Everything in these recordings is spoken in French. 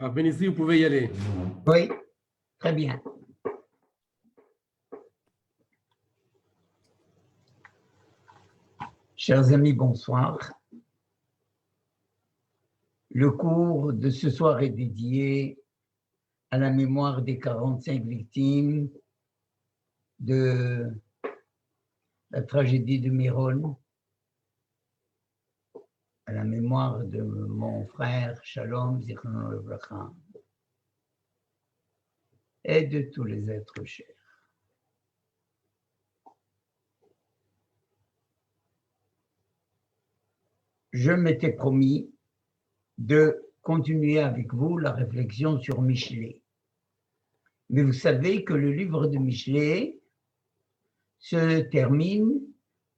Ah, Bénédicte, vous pouvez y aller. Oui, très bien. Chers amis, bonsoir. Le cours de ce soir est dédié à la mémoire des 45 victimes de la tragédie de Méron, à la mémoire de mon frère Shalom Zichrono Livracha et de tous les êtres chers. Je m'étais promis de continuer avec vous la réflexion sur Michelet. Mais vous savez que le livre de Michelet se termine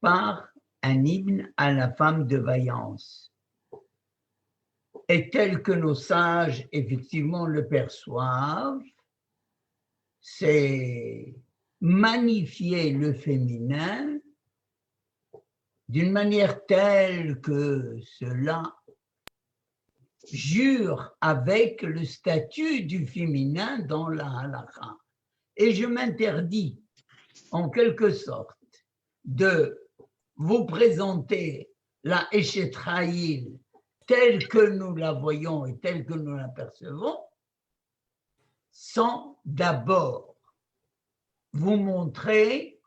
par un hymne à la femme de vaillance. Et tel que nos sages, effectivement, le perçoivent, c'est magnifier le féminin d'une manière telle que cela jure avec le statut du féminin dans la halakha. Et je m'interdis, en quelque sorte, de vous présenter la Eshet Haïl telle que nous la voyons et telle que nous la percevons, sans d'abord vous montrer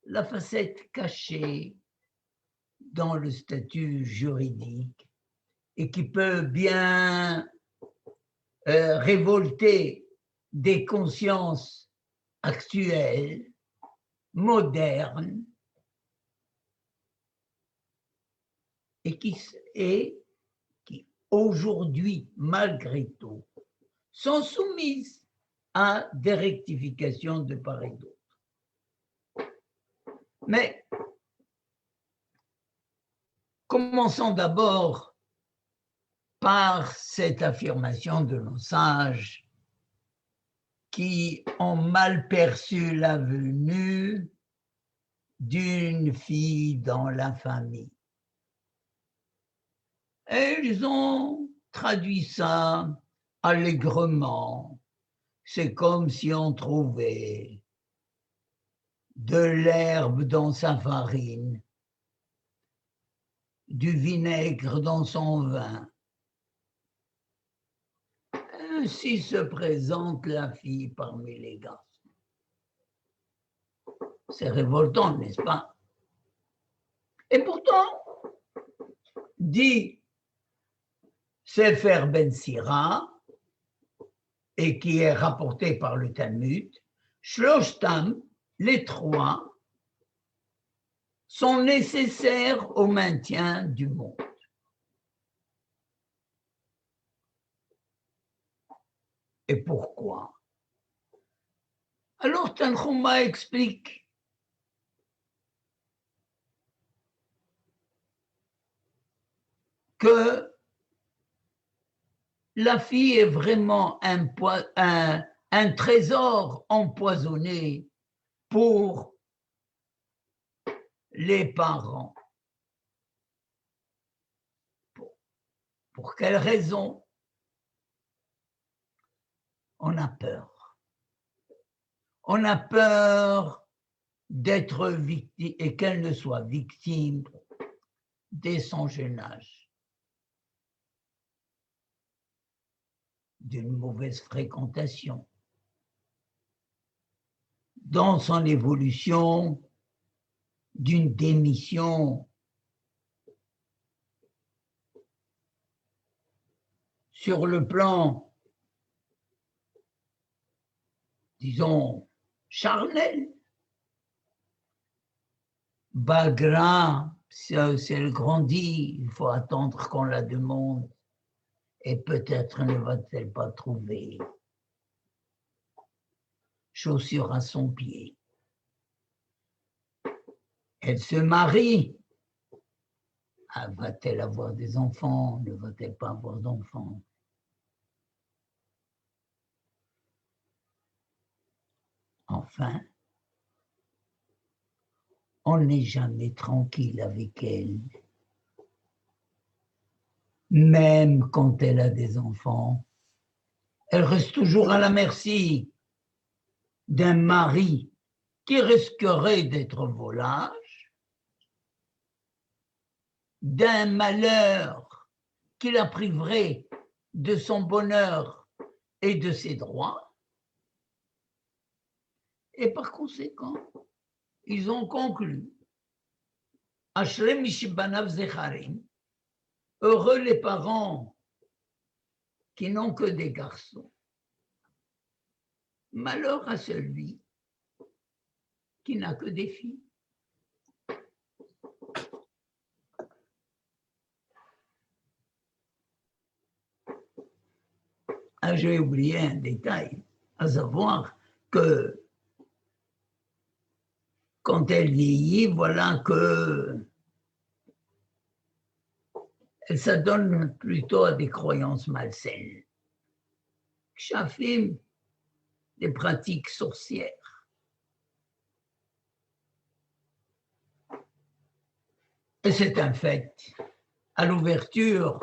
la facette cachée dans le statut juridique et qui peut bien révolter des consciences actuelles, modernes, et qui aujourd'hui, malgré tout, sont soumises à des rectifications de part et d'autre. Mais commençons d'abord par cette affirmation de nos sages qui ont mal perçu la venue d'une fille dans la famille. Et ils ont traduit ça allègrement. C'est comme si on trouvait de l'herbe dans sa farine, du vinaigre dans son vin. Ainsi se présente la fille parmi les garçons. C'est révoltant, n'est-ce pas? Et pourtant, dit Sefer Ben Sira, et qui est rapporté par le Talmud, Shloshtam, les trois, sont nécessaires au maintien du monde. Et pourquoi? Alors Tanchuma explique que la fille est vraiment un trésor empoisonné pour les parents. Pour quelle raison? On a peur. On a peur d'être victime et qu'elle ne soit victime dès son jeune âge d'une mauvaise fréquentation. Dans son évolution, d'une démission sur le plan, disons, charnel. Bagra, si elle grandit, il faut attendre qu'on la demande et peut-être ne va-t-elle pas trouver chaussure à son pied. Elle se marie. Ah, va-t-elle avoir des enfants? Ne va-t-elle pas avoir d'enfants? Enfin, on n'est jamais tranquille avec elle. même quand elle a des enfants, elle reste toujours à la merci d'un mari qui risquerait d'être volage, d'un malheur qui la priverait de son bonheur et de ses droits. Et par conséquent, ils ont conclu Ashrei Mishibanav Zecharim, heureux les parents qui n'ont que des garçons. Malheur à celui qui n'a que des filles. Ah, j'ai oublié un détail, à savoir que quand elle vieillit, voilà que elle s'adonne plutôt à des croyances malsaines. Chafim, des pratiques sorcières. Et c'est un fait. À l'ouverture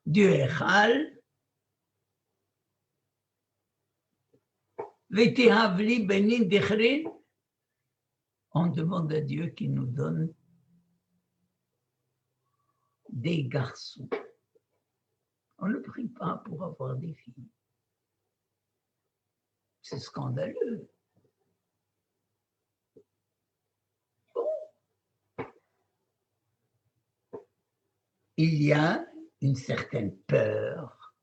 du Echal, Vetihavli benin dechrin, on demande à Dieu qu'il nous donne des garçons. On ne prie pas pour avoir des filles. C'est scandaleux. Bon. Il y a une certaine peur,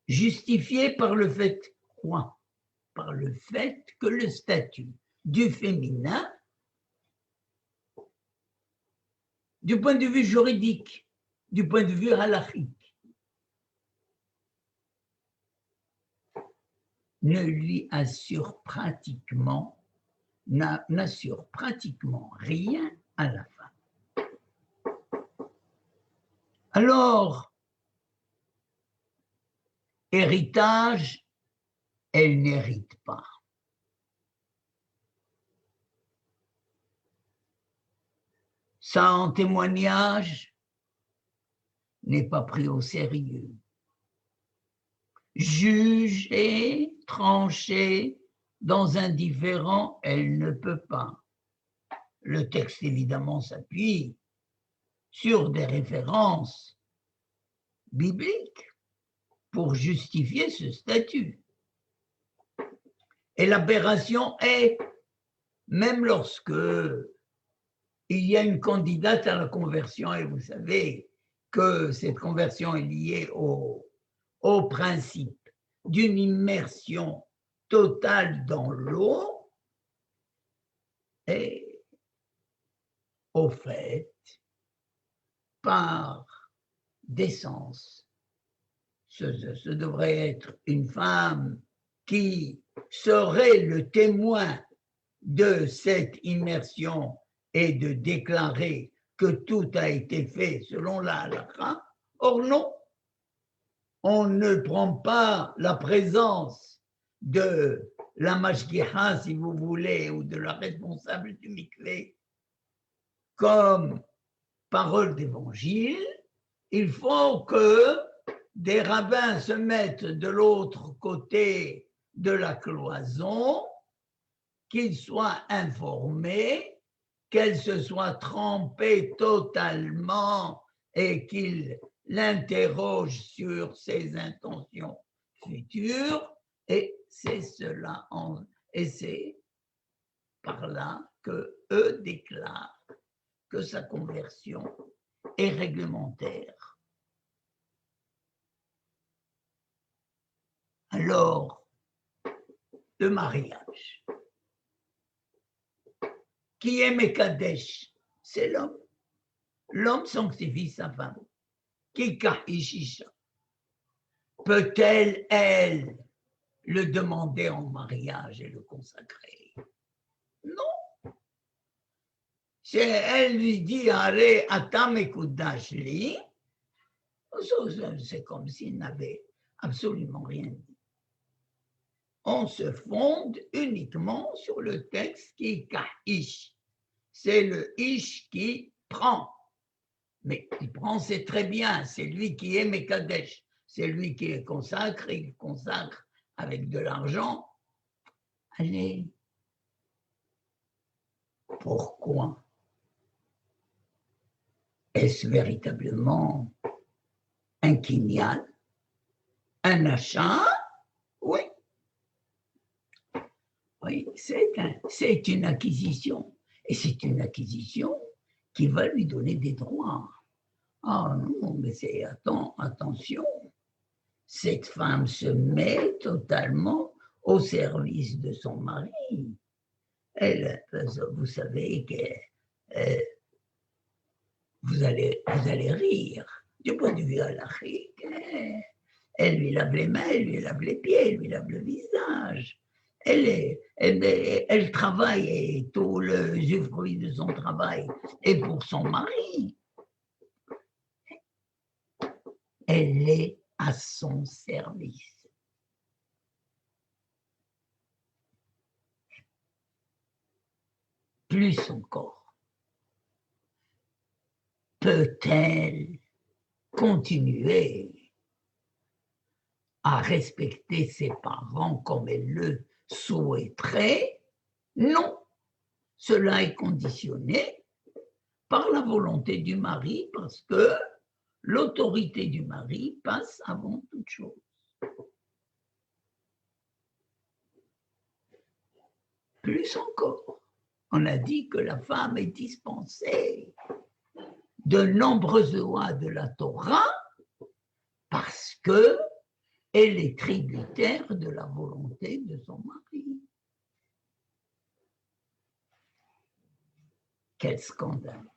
justifiée par le fait quoi? Par le fait que le statut du féminin, du point de vue juridique, du point de vue halachique, ne lui n'assure pratiquement rien à la femme. Alors, héritage, elle n'hérite pas. Ça, en témoignage, n'est pas pris au sérieux. Juger, trancher dans un différend, elle ne peut pas. Le texte, évidemment, s'appuie sur des références bibliques pour justifier ce statut. Et l'aberration est, même lorsque il y a une candidate à la conversion, et vous savez que cette conversion est liée au principe d'une immersion totale dans l'eau et au fait, par décence, ce devrait être une femme qui serait le témoin de cette immersion et de déclarer que tout a été fait selon la halakha. Or non, on ne prend pas la présence de la mashgiha, si vous voulez, ou de la responsable du mikvé comme parole d'évangile. Il faut que des rabbins se mettent de l'autre côté de la cloison, qu'ils soient informés, qu'elle se soit trompée totalement et qu'ils l'interrogent sur ses intentions futures, et c'est cela, et c'est par là que eux déclarent que sa conversion est réglementaire. Alors, le mariage, qui est Mekadesh, c'est l'homme. L'homme sanctifie sa femme. Kikahishisha. Peut-elle, elle, le demander en mariage et le consacrer? Non. Si elle lui dit, allez, atamekudashli, c'est comme s'il n'avait absolument rien dit. On se fonde uniquement sur le texte qui est kahish. C'est le ish qui prend Mais il prend, c'est très bien, c'est lui qui est Mekadesh, c'est lui qui les consacre, et il consacre avec de l'argent. Allez, pourquoi est-ce véritablement un kinyan, un achat? Oui. Oui, c'est une acquisition. Et c'est une acquisition qui va lui donner des droits. Ah non, mais c'est attention. Cette femme se met totalement au service de son mari. Elle, vous savez que vous allez rire. Du point de vue halachique, elle lui lave les mains, elle lui lave les pieds, elle lui lave le visage. Elle travaille et tout le fruit de son travail est pour son mari. Elle est à son service. Plus encore, peut-elle continuer à respecter ses parents comme elle le souhaiterait? Non, cela est conditionné par la volonté du mari parce que l'autorité du mari passe avant toute chose. Plus encore, on a dit que la femme est dispensée de nombreuses lois de la Torah parce que elle est tributaire de la volonté de son mari. Quel scandale!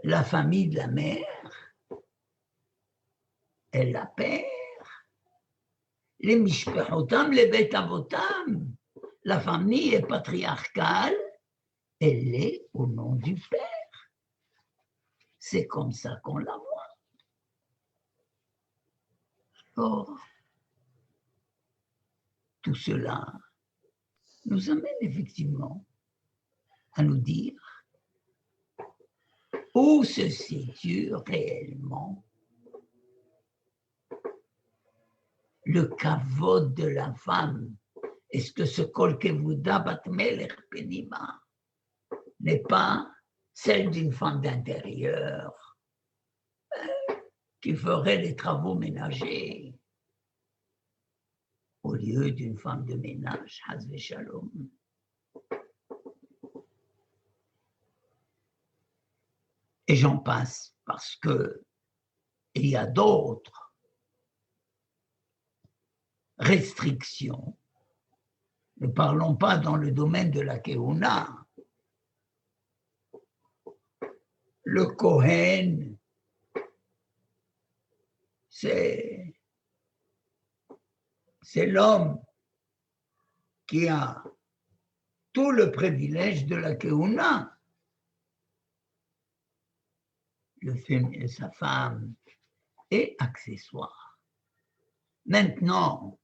La famille de la mère, elle la perd. Les mishpachotam, les bet avotam, la famille est patriarcale, elle est au nom du père. C'est comme ça qu'on la voit. Or, tout cela nous amène effectivement à nous dire où se situe réellement le kavod de la femme. Est-ce que ce kol kevuda bat melech penima n'est pas celle d'une femme d'intérieur qui ferait les travaux ménagers au lieu d'une femme de ménage, haz v'shalom. Et j'en passe parce que il y a d'autres restrictions. Ne parlons pas dans le domaine de la Keuna. Le Kohen, c'est l'homme qui a tout le privilège de la Keuna. Sa femme est accessoire. Maintenant,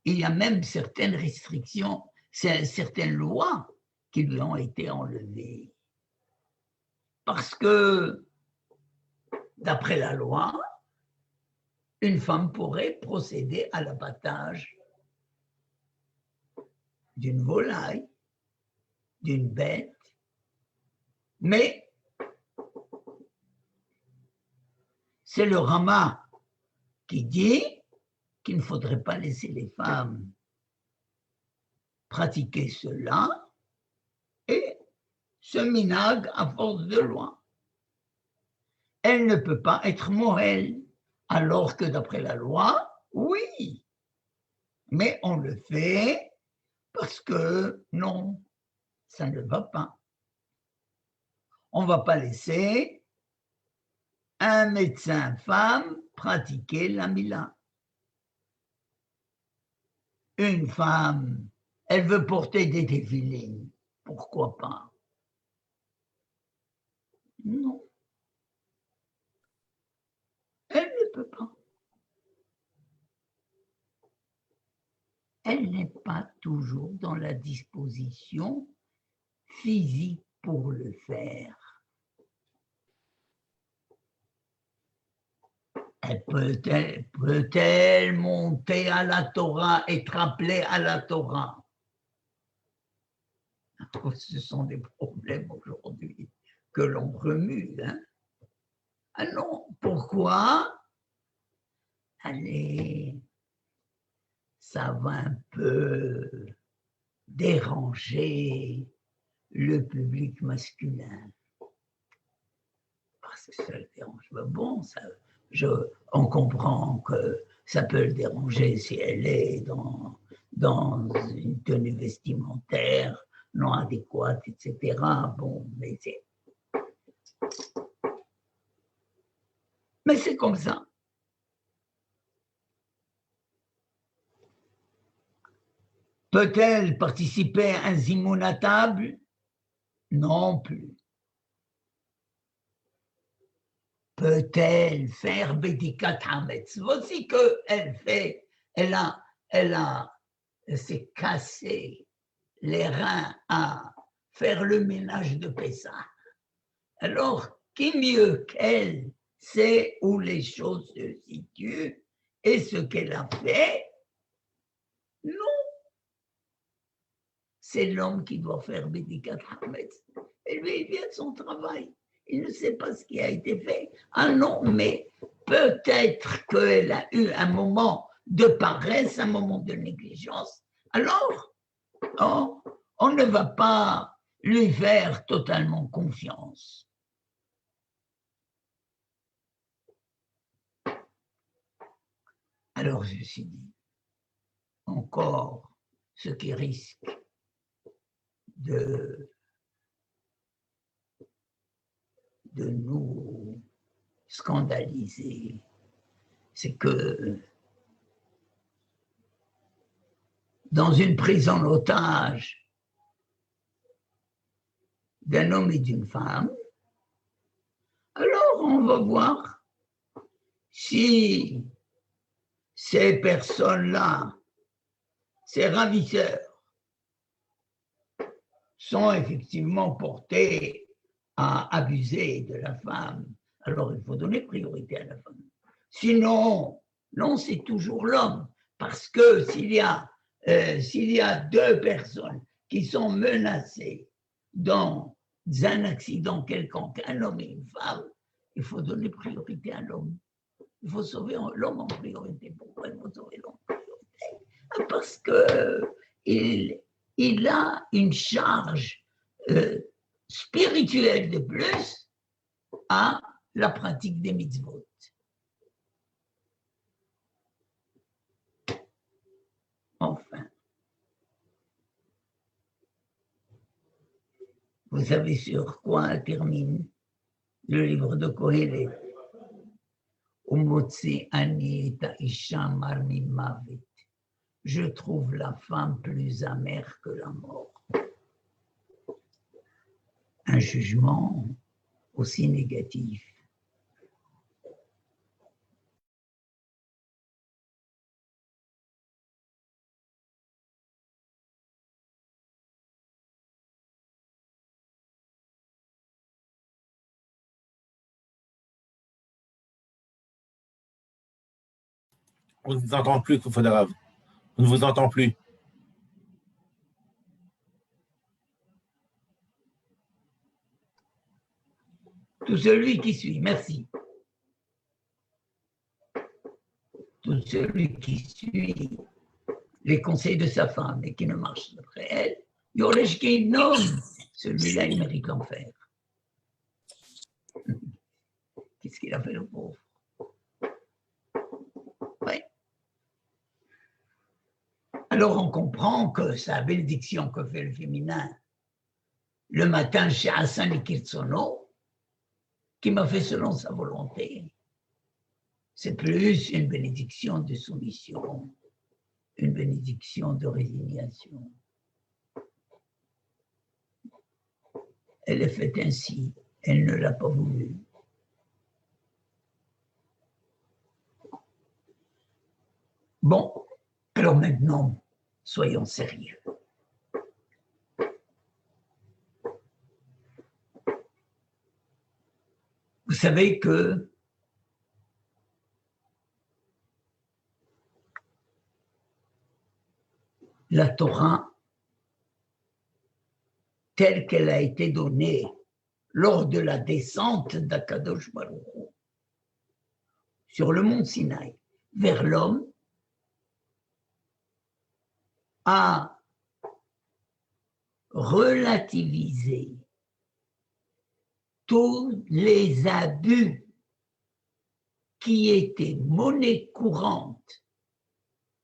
il y a même certaines restrictions, certaines lois qui lui ont été enlevées. Parce que, d'après la loi, une femme pourrait procéder à l'abattage d'une volaille, d'une bête, mais c'est le Rama qui dit qu'il ne faudrait pas laisser les femmes pratiquer cela et ce minag à force de loi. Elle ne peut pas être mohel, alors que d'après la loi, oui, mais on le fait parce que non, ça ne va pas. On ne va pas laisser un médecin femme pratiquer la mila. Une femme, elle veut porter des défilés, pourquoi pas? Non. Elle ne peut pas. Elle n'est pas toujours dans la disposition physique pour le faire. Peut-elle monter à la Torah, être appelée à la Torah? Ce sont des problèmes aujourd'hui que l'on remue. Hein? Ah non, pourquoi? Allez, ça va un peu déranger le public masculin. Parce que ça le dérange. Mais bon, on comprend que ça peut le déranger si elle est dans une tenue vestimentaire non adéquate, etc. Bon, mais c'est comme ça. Peut-elle participer à un zimoun à table? Non plus. Peut-elle faire Bédikat Hametz? Voici qu'elle fait, elle s'est cassé les reins à faire le ménage de Pessah. Alors, qui mieux qu'elle sait où les choses se situent et ce qu'elle a fait? Non. C'est l'homme qui doit faire Bédikat Hametz. Et lui, il vient de son travail. Il ne sait pas ce qui a été fait. Ah non, mais peut-être qu'elle a eu un moment de paresse, un moment de négligence. Alors, on ne va pas lui faire totalement confiance. Alors, ceci dit, encore ce qui risque de nous scandaliser, c'est que dans une prise en otage d'un homme et d'une femme, alors on va voir si ces personnes-là, ces ravisseurs, sont effectivement portés à abuser de la femme, alors il faut donner priorité à la femme. Sinon, non, c'est toujours l'homme, parce que s'il y a deux personnes qui sont menacées dans un accident quelconque, un homme et une femme, il faut donner priorité à l'homme. Il faut sauver l'homme en priorité. Pourquoi il faut sauver l'homme en priorité? Parce qu'il a une charge spirituelle de plus à la pratique des mitzvot. Enfin, vous savez sur quoi termine le livre de Kohelet? Je trouve la femme plus amère que la mort. Un jugement aussi négatif. On ne vous entend plus, Koufodarab. On ne vous entend plus. Tout celui qui suit, merci. Tout celui qui suit les conseils de sa femme et qui ne marche après elle, Yoresh Keinom, celui-là, il mérite l'enfer. Qu'est-ce qu'il a fait le pauvre? Ouais. Alors on comprend que sa bénédiction que fait le féminin le matin chez Hassan et Kirtsono, qui m'a fait selon sa volonté, c'est plus une bénédiction de soumission, une bénédiction de résignation. Elle est faite ainsi, elle ne l'a pas voulu. Bon, alors maintenant, soyons sérieux. Vous savez que la Torah, telle qu'elle a été donnée lors de la descente d'Akadosh Baruch Hu sur le mont Sinaï vers l'homme, a relativisé tous les abus qui étaient monnaie courante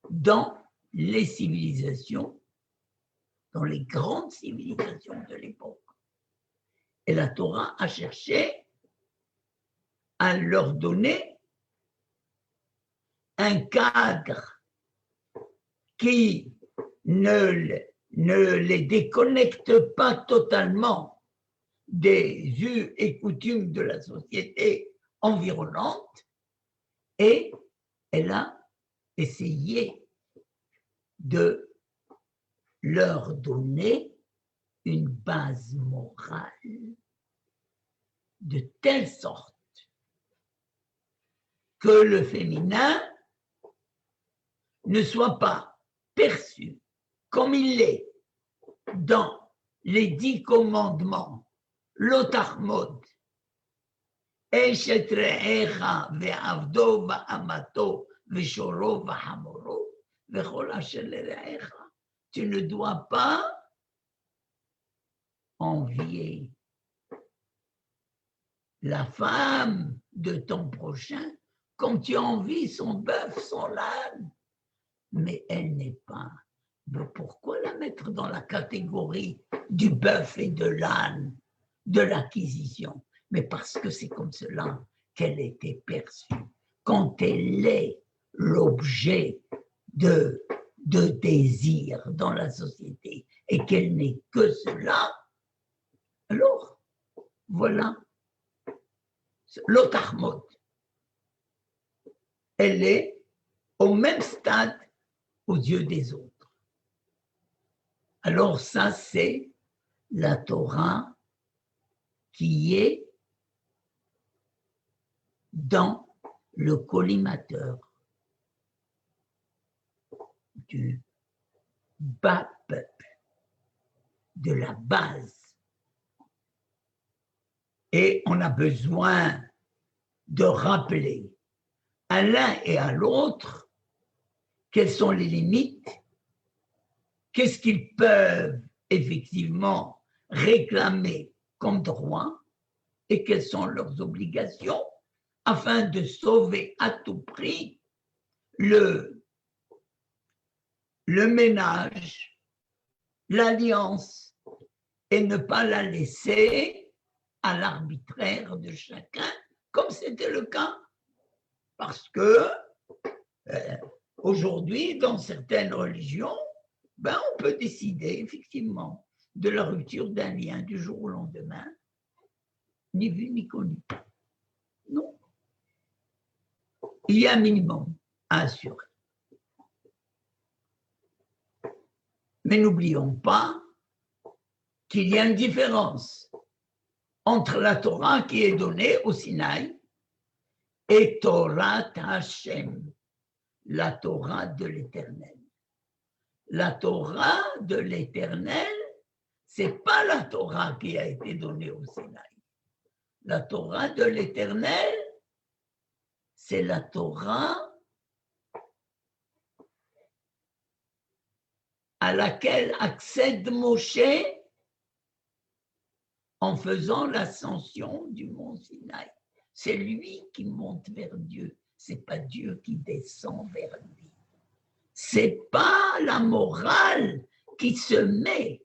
dans les civilisations, dans les grandes civilisations de l'époque. Et la Torah a cherché à leur donner un cadre qui ne les déconnecte pas totalement des us et coutumes de la société environnante, et elle a essayé de leur donner une base morale de telle sorte que le féminin ne soit pas perçu comme il l'est dans les 10 commandements, l'otachmod, Eshet re'echa ve'avdo va'amato ve'shoro va'hamoro ve'chol asher le're'echa. Tu ne dois pas envier la femme de ton prochain comme tu envies son bœuf, son âne. Mais elle n'est pas. Mais pourquoi la mettre dans la catégorie du bœuf et de l'âne, de l'acquisition? Mais parce que c'est comme cela qu'elle était perçue. Quand elle est l'objet de désir dans la société et qu'elle n'est que cela, alors voilà l'otachmod. Elle est au même stade aux yeux des autres. Alors ça, c'est la Torah qui est dans le collimateur du bas peuple, de la base. Et on a besoin de rappeler à l'un et à l'autre quelles sont les limites, qu'est-ce qu'ils peuvent effectivement réclamer comme droit et quelles sont leurs obligations afin de sauver à tout prix le ménage, l'alliance, et ne pas la laisser à l'arbitraire de chacun, comme c'était le cas. Parce que aujourd'hui, dans certaines religions, on peut décider effectivement de la rupture d'un lien du jour au lendemain, ni vu ni connu. Non. Il y a un minimum à assurer. Mais n'oublions pas qu'il y a une différence entre la Torah qui est donnée au Sinaï et Torah Hashem, la Torah de l'Éternel. La Torah de l'Éternel, c'est pas la Torah qui a été donnée au Sinaï. La Torah de l'Éternel, c'est la Torah à laquelle accède Moshe en faisant l'ascension du mont Sinaï. C'est lui qui monte vers Dieu, c'est pas Dieu qui descend vers lui. C'est pas la morale qui se met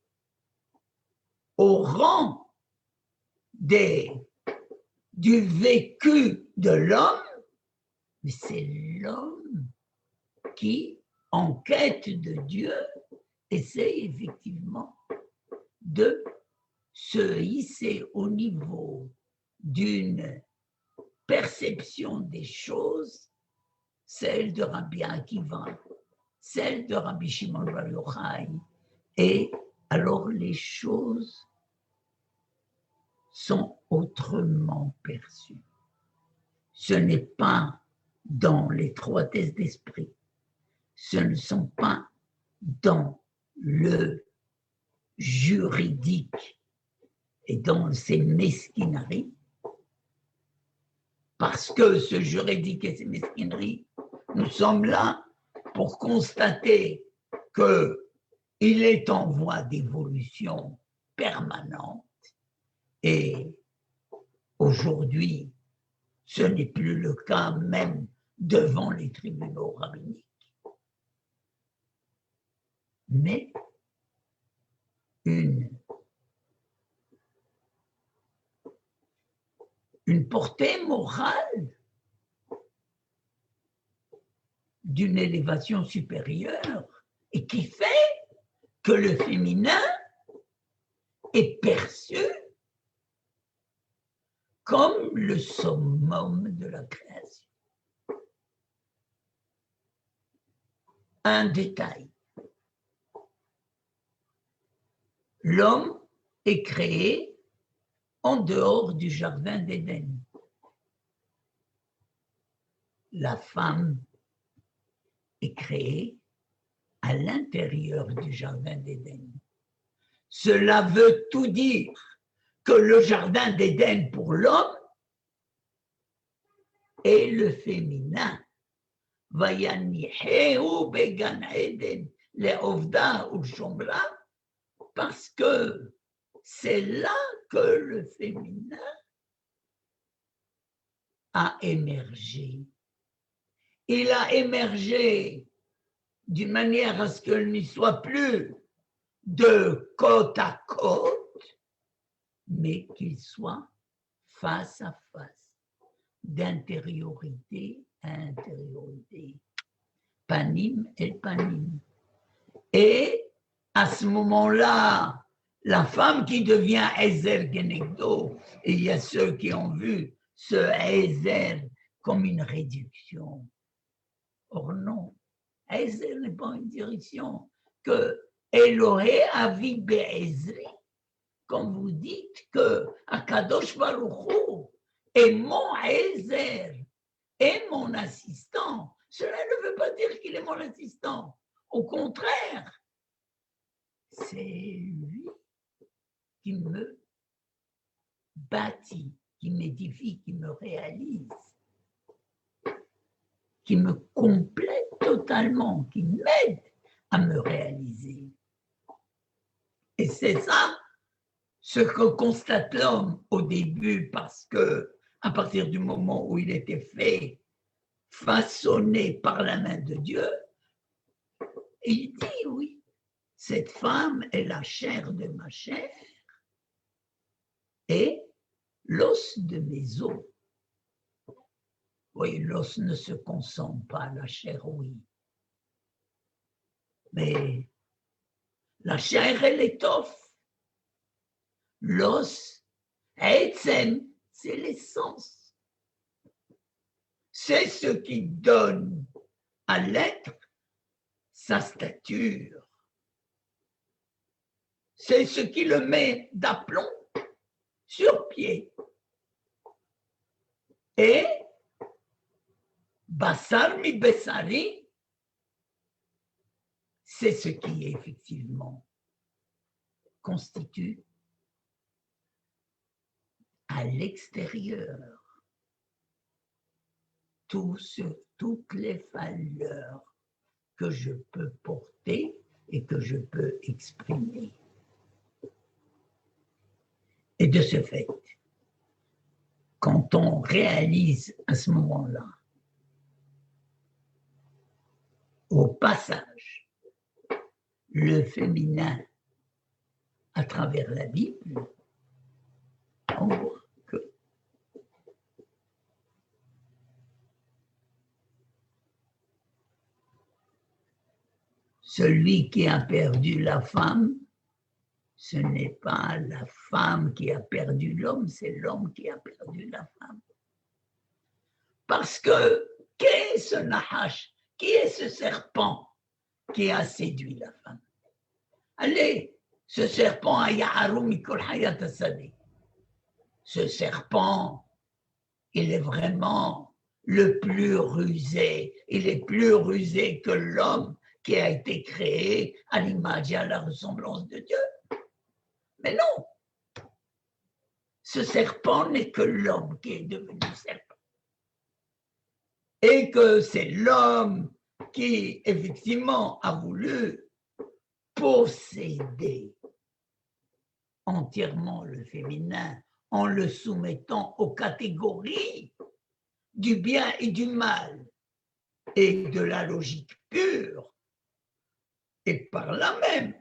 au rang du vécu de l'homme, mais c'est l'homme qui, en quête de Dieu, essaie effectivement de se hisser au niveau d'une perception des choses, celle de Rabbi Akiva, celle de Rabbi Shimon Bar Yochai, et alors les choses sont autrement perçues. ce n'est pas dans l'étroitesse d'esprit, ce ne sont pas dans le juridique et dans ces mesquineries, parce que ce juridique et ces mesquineries, nous sommes là pour constater qu'il est en voie d'évolution permanente et aujourd'hui, ce n'est plus le cas même devant les tribunaux rabbiniques. Mais une portée morale d'une élévation supérieure et qui fait que le féminin est perçu comme le summum de la création. Un détail. L'homme est créé en dehors du jardin d'Éden. La femme est créée à l'intérieur du jardin d'Éden. Cela veut tout dire que le jardin d'Éden pour l'homme est le féminin. Vayanihehu began Eden le'ovda u'shomra, parce que c'est là que le féminin a émergé. Il a émergé d'une manière à ce qu'il n'y soit plus de côte à côte, mais qu'il soit face à face, d'intériorité à intériorité, panim et panim. Et à ce moment-là, la femme qui devient Ezer Genegdo, et il y a ceux qui ont vu ce Ezer comme une réduction. Or non, Ezer n'est pas une direction que Elohé Avi Be'ezri, comme vous dites que Akadosh Baruch Hu est mon Ezer, est mon assistant. Cela ne veut pas dire qu'il est mon assistant. Au contraire, c'est lui qui me bâtit, qui m'édifie, qui me réalise, qui me complète totalement, qui m'aide à me réaliser. Et c'est ça ce que constate l'homme au début, parce que à partir du moment où il était fait, façonné par la main de Dieu, il dit oui, cette femme est la chair de ma chair et l'os de mes os. Oui, l'os ne se consomme pas, la chair, oui. Mais la chair, elle étoffe. L'os, etzem, c'est l'essence. C'est ce qui donne à l'être sa stature. C'est ce qui le met d'aplomb sur pied. Et Bassar mi Bessari, c'est ce qui effectivement constitue à l'extérieur toutes les valeurs que je peux porter et que je peux exprimer. Et de ce fait, quand on réalise à ce moment-là, au passage, le féminin à travers la Bible, on voit que celui qui a perdu la femme, ce n'est pas la femme qui a perdu l'homme, c'est l'homme qui a perdu la femme. Parce que, qui est ce Nahash? Qui est ce serpent qui a séduit la femme? Allez, ce serpent a Yaharu Mikol Hayat Asadi. Ce serpent, il est vraiment le plus rusé. Il est plus rusé que l'homme qui a été créé à l'image et à la ressemblance de Dieu. Mais non, ce serpent n'est que l'homme qui est devenu serpent. Et que c'est l'homme qui, effectivement, a voulu posséder entièrement le féminin en le soumettant aux catégories du bien et du mal et de la logique pure. Et par là même,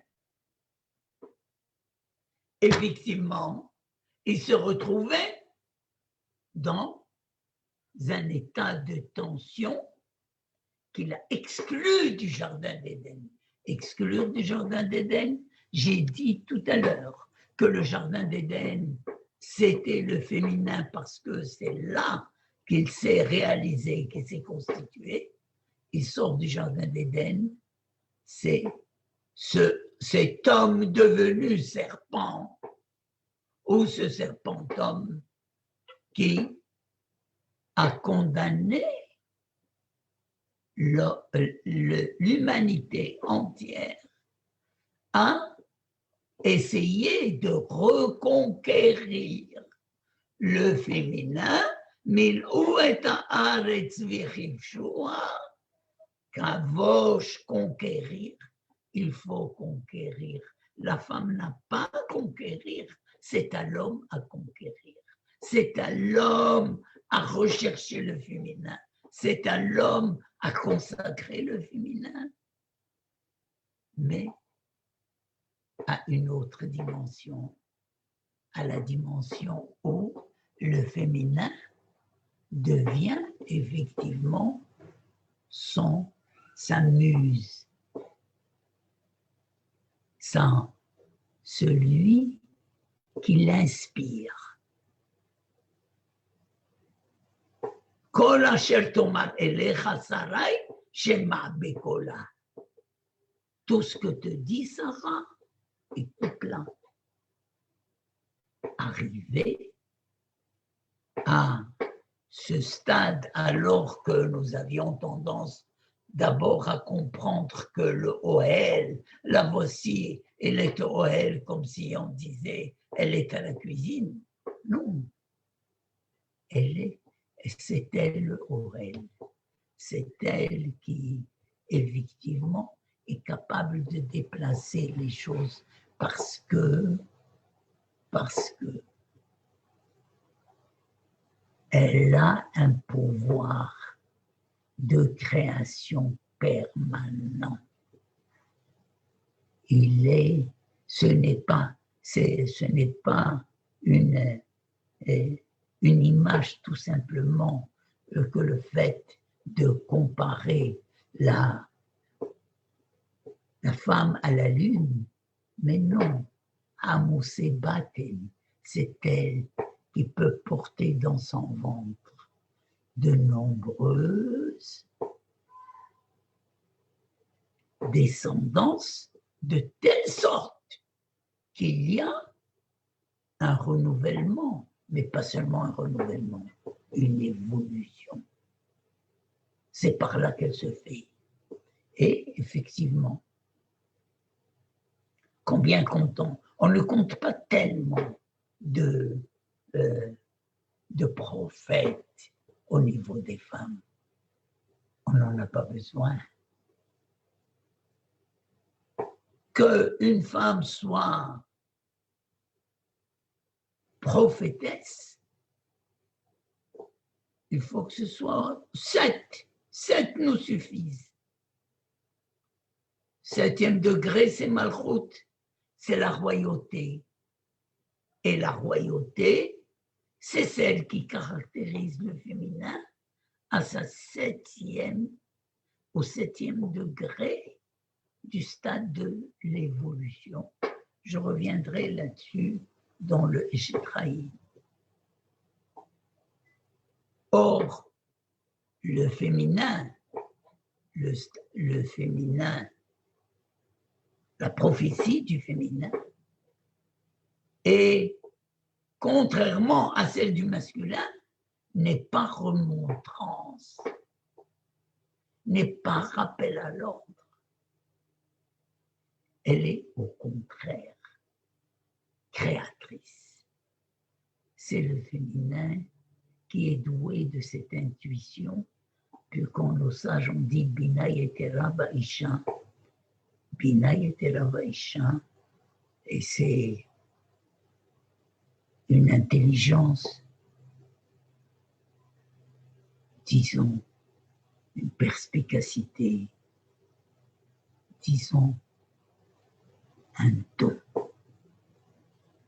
effectivement, il se retrouvait dans un état de tension qu'il a exclu du jardin d'Éden. Exclure du jardin d'Éden, j'ai dit tout à l'heure que le jardin d'Éden, c'était le féminin parce que c'est là qu'il s'est réalisé, qu'il s'est constitué. Il sort du jardin d'Éden, c'est cet homme devenu serpent, ou ce serpent-homme qui a condamné l'humanité entière à essayer de reconquérir le féminin, mil'u et haaretz v'chivshua, kavosh, conquérir. Il faut conquérir. La femme n'a pas à conquérir, c'est à l'homme à conquérir. C'est à l'homme à rechercher le féminin. C'est à l'homme à consacrer le féminin. Mais à une autre dimension, à la dimension où le féminin devient effectivement sa muse, celui qui l'inspire. Kol asher tomar elecha Sarai, shema bekola. Tout ce que te dit Sarah, écoute-la. Arrivé à ce stade, alors que nous avions tendance d'abord à comprendre que le Ohel, la voici, elle est au Ohel, comme si on disait, elle est à la cuisine. Non, c'est elle le Ohel. C'est elle qui, effectivement, est capable de déplacer les choses parce que elle a un pouvoir de création permanent. Ce n'est pas une image tout simplement que le fait de comparer la femme à la lune, mais non, Amosé Baten, c'est elle qui peut porter dans son ventre de nombreuses descendances de telle sorte qu'il y a un renouvellement, mais pas seulement un renouvellement, une évolution. C'est par là qu'elle se fait. Et effectivement, combien comptons? On ne compte pas tellement de prophètes au niveau des femmes. On n'en a pas besoin. Qu'une femme soit prophétesse, il faut que ce soit 7. 7 nous suffisent. 7e degré, c'est Malchut, c'est la royauté. Et la royauté, c'est celle qui caractérise le féminin à sa 7e, au 7e degré du stade de l'évolution. Je reviendrai là-dessus dans le Eshetraïm. Or, le féminin, la prophétie du féminin est, contrairement à celle du masculin, n'est pas remontrance, n'est pas rappel à l'ordre. Elle est au contraire créatrice. C'est le féminin qui est doué de cette intuition que quand nos sages ont dit Bina Yetera Baisha, Bina Yetera Baisha, et c'est une intelligence, disons, une perspicacité, disons, un don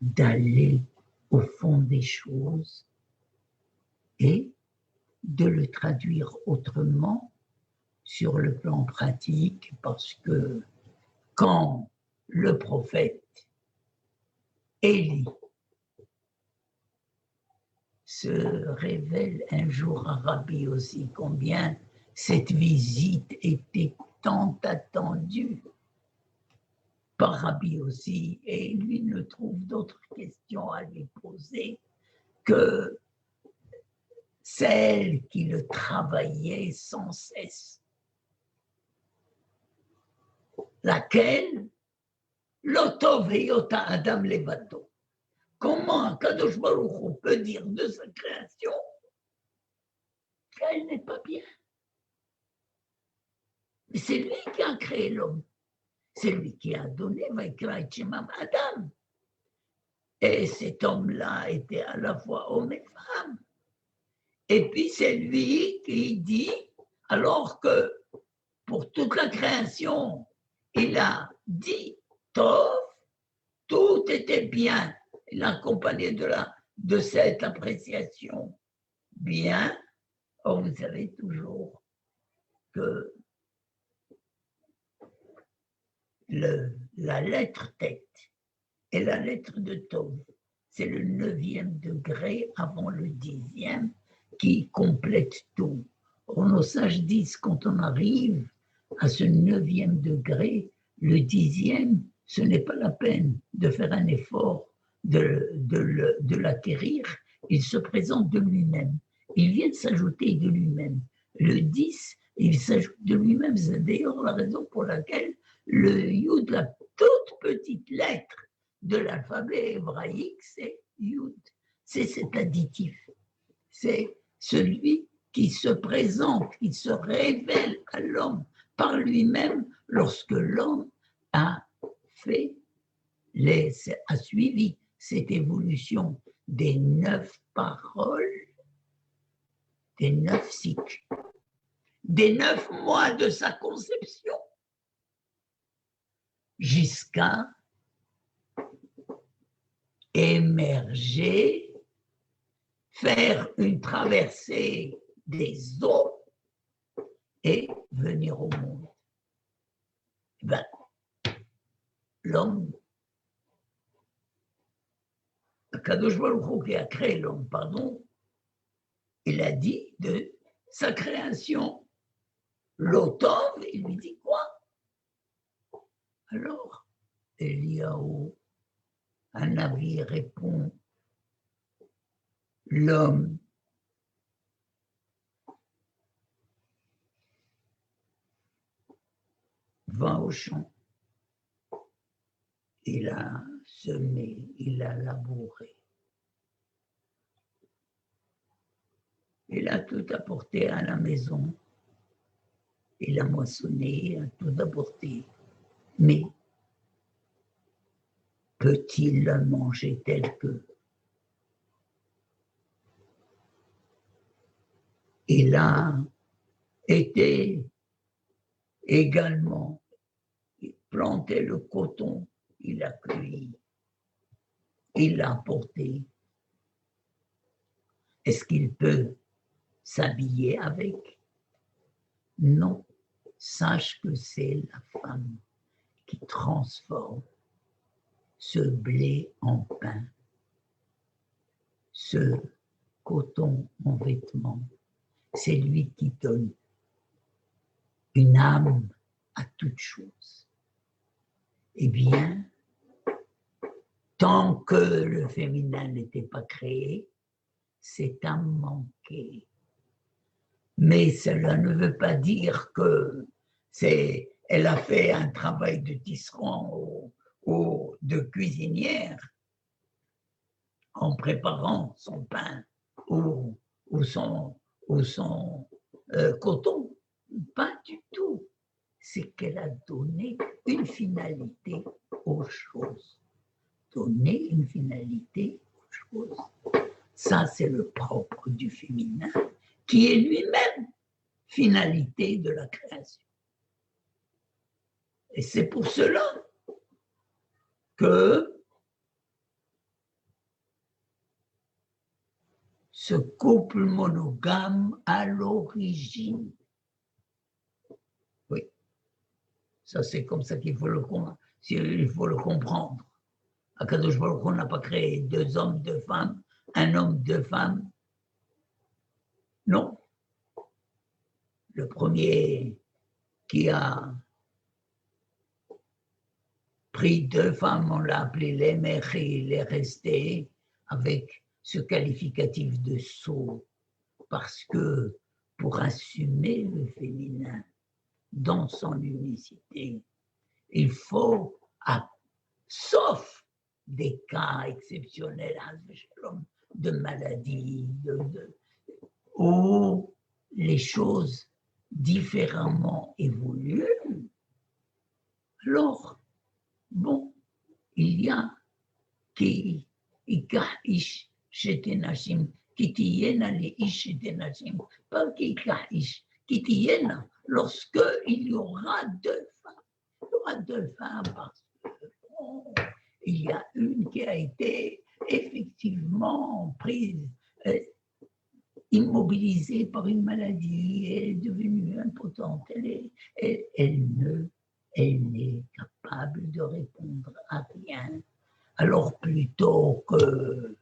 d'aller au fond des choses et de le traduire autrement sur le plan pratique, parce que quand le prophète Élie se révèle un jour à Rabbi aussi, combien cette visite était tant attendue par Rabbi aussi, et lui ne trouve d'autres questions à lui poser que celle qui le travaillait sans cesse, laquelle l'Otov Heyota Adam Levato. Comment Kadosh Baruch Hu peut dire de sa création qu'elle n'est pas bien? Mais c'est lui qui a créé l'homme. C'est lui qui a donné Vaikra et Shemam Adam. Et cet homme-là était à la fois homme et femme. Et puis c'est lui qui dit, alors que pour toute la création, il a dit Tov, tout était bien. Il a accompagné de cette appréciation bien. Or, vous savez toujours que la lettre tête et la lettre de Tov, c'est le 9e degré avant le 10e qui complète tout. Or, nos sages disent quand on arrive à ce 9e degré, le 10e, ce n'est pas la peine de faire un effort de l'acquérir, il se présente de lui-même. Il vient de s'ajouter de lui-même. Le 10, il s'ajoute de lui-même. C'est d'ailleurs la raison pour laquelle le Yud, la toute petite lettre de l'alphabet hébraïque, c'est Yud. C'est cet additif. C'est celui qui se présente, qui se révèle à l'homme par lui-même lorsque l'homme a suivi cette évolution des 9 paroles, des 9 cycles, des 9 mois de sa conception, jusqu'à émerger, faire une traversée des eaux et venir au monde. Ben, l'homme, Kadosh Baruch Hu qui a créé l'homme, pardon, il a dit de sa création, l'Otov, il lui dit quoi? Alors, Eliyahu, un avis répond, l'homme va au champ, il a semé, il a labouré, il a tout apporté à la maison, il a moissonné, il a tout apporté, mais peut-il le manger tel que? Il a été également planté le coton, il a cueilli, il l'a apporté. Est-ce qu'il peut s'habiller avec? Non. Sache que c'est la femme qui transforme ce blé en pain, ce coton en vêtements. C'est lui qui donne une âme à toute chose. Eh bien, tant que le féminin n'était pas créé, c'est un manqué. Mais cela ne veut pas dire que elle a fait un travail de tisserand ou de cuisinière en préparant son pain ou son coton. Pas du tout. C'est qu'elle a donné une finalité aux choses. Donner une finalité aux choses. Ça, c'est le propre du féminin, qui est lui-même finalité de la création. Et c'est pour cela que ce couple monogame à l'origine, oui, ça c'est comme ça qu'il faut le comprendre. Akadosh Baruch Hu n'a pas créé 2 hommes, 2 femmes, un homme, 2 femmes. Non. Le premier qui a pris 2 femmes, on l'a appelé l'émech et il est resté avec ce qualificatif de sot, parce que pour assumer le féminin dans son unicité, il faut, sauf des cas exceptionnels de maladie, où les choses différemment évoluent, alors, bon, il y a qui ייקח איש שתי נשים, כי תהיינה לאיש שתי נשים, pas qui ייקח איש, qui תהיינה, lorsque il y aura 2 femmes. Il y aura 2 femmes parce que bon, il y a une qui a été effectivement prise, immobilisée par une maladie, elle est devenue impotente, elle n'est capable de répondre à rien. Alors plutôt que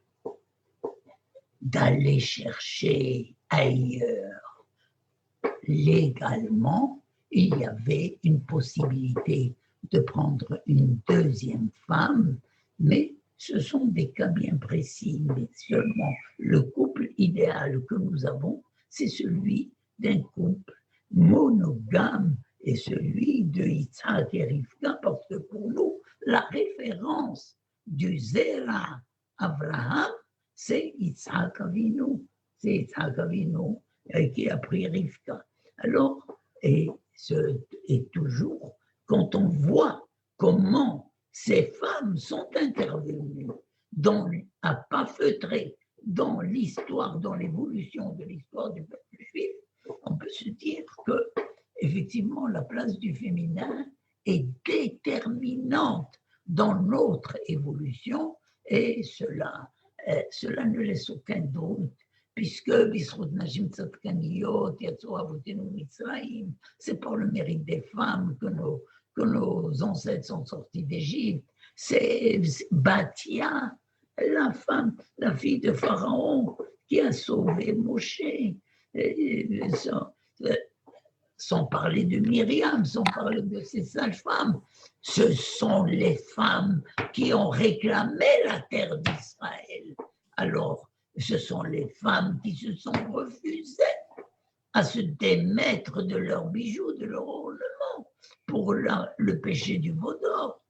d'aller chercher ailleurs légalement, il y avait une possibilité de prendre une 2e femme, mais ce sont des cas bien précis, mais seulement le couple idéal que nous avons, c'est celui d'un couple monogame et celui de Yitzhak et Rivka, parce que pour nous, la référence du Zera Abraham, c'est Yitzhak Avinu. C'est Yitzhak Avinu qui a pris Rivka. Alors, et toujours, quand on voit comment ces femmes sont intervenues à pas feutré dans l'histoire, dans l'évolution de l'histoire du peuple juif, on peut se dire que, effectivement, la place du féminin est déterminante dans notre évolution, et cela ne laisse aucun doute, puisque c'est par le mérite des femmes que nos ancêtres sont sortis d'Égypte. C'est Bathia, la fille de Pharaon, qui a sauvé Moshe. Sans parler de Myriam, sans parler de ces sages-femmes, ce sont les femmes qui ont réclamé la terre d'Israël. Alors, ce sont les femmes qui se sont refusées à se démettre de leurs bijoux, de leurs ornements, pour le péché du veau d'or.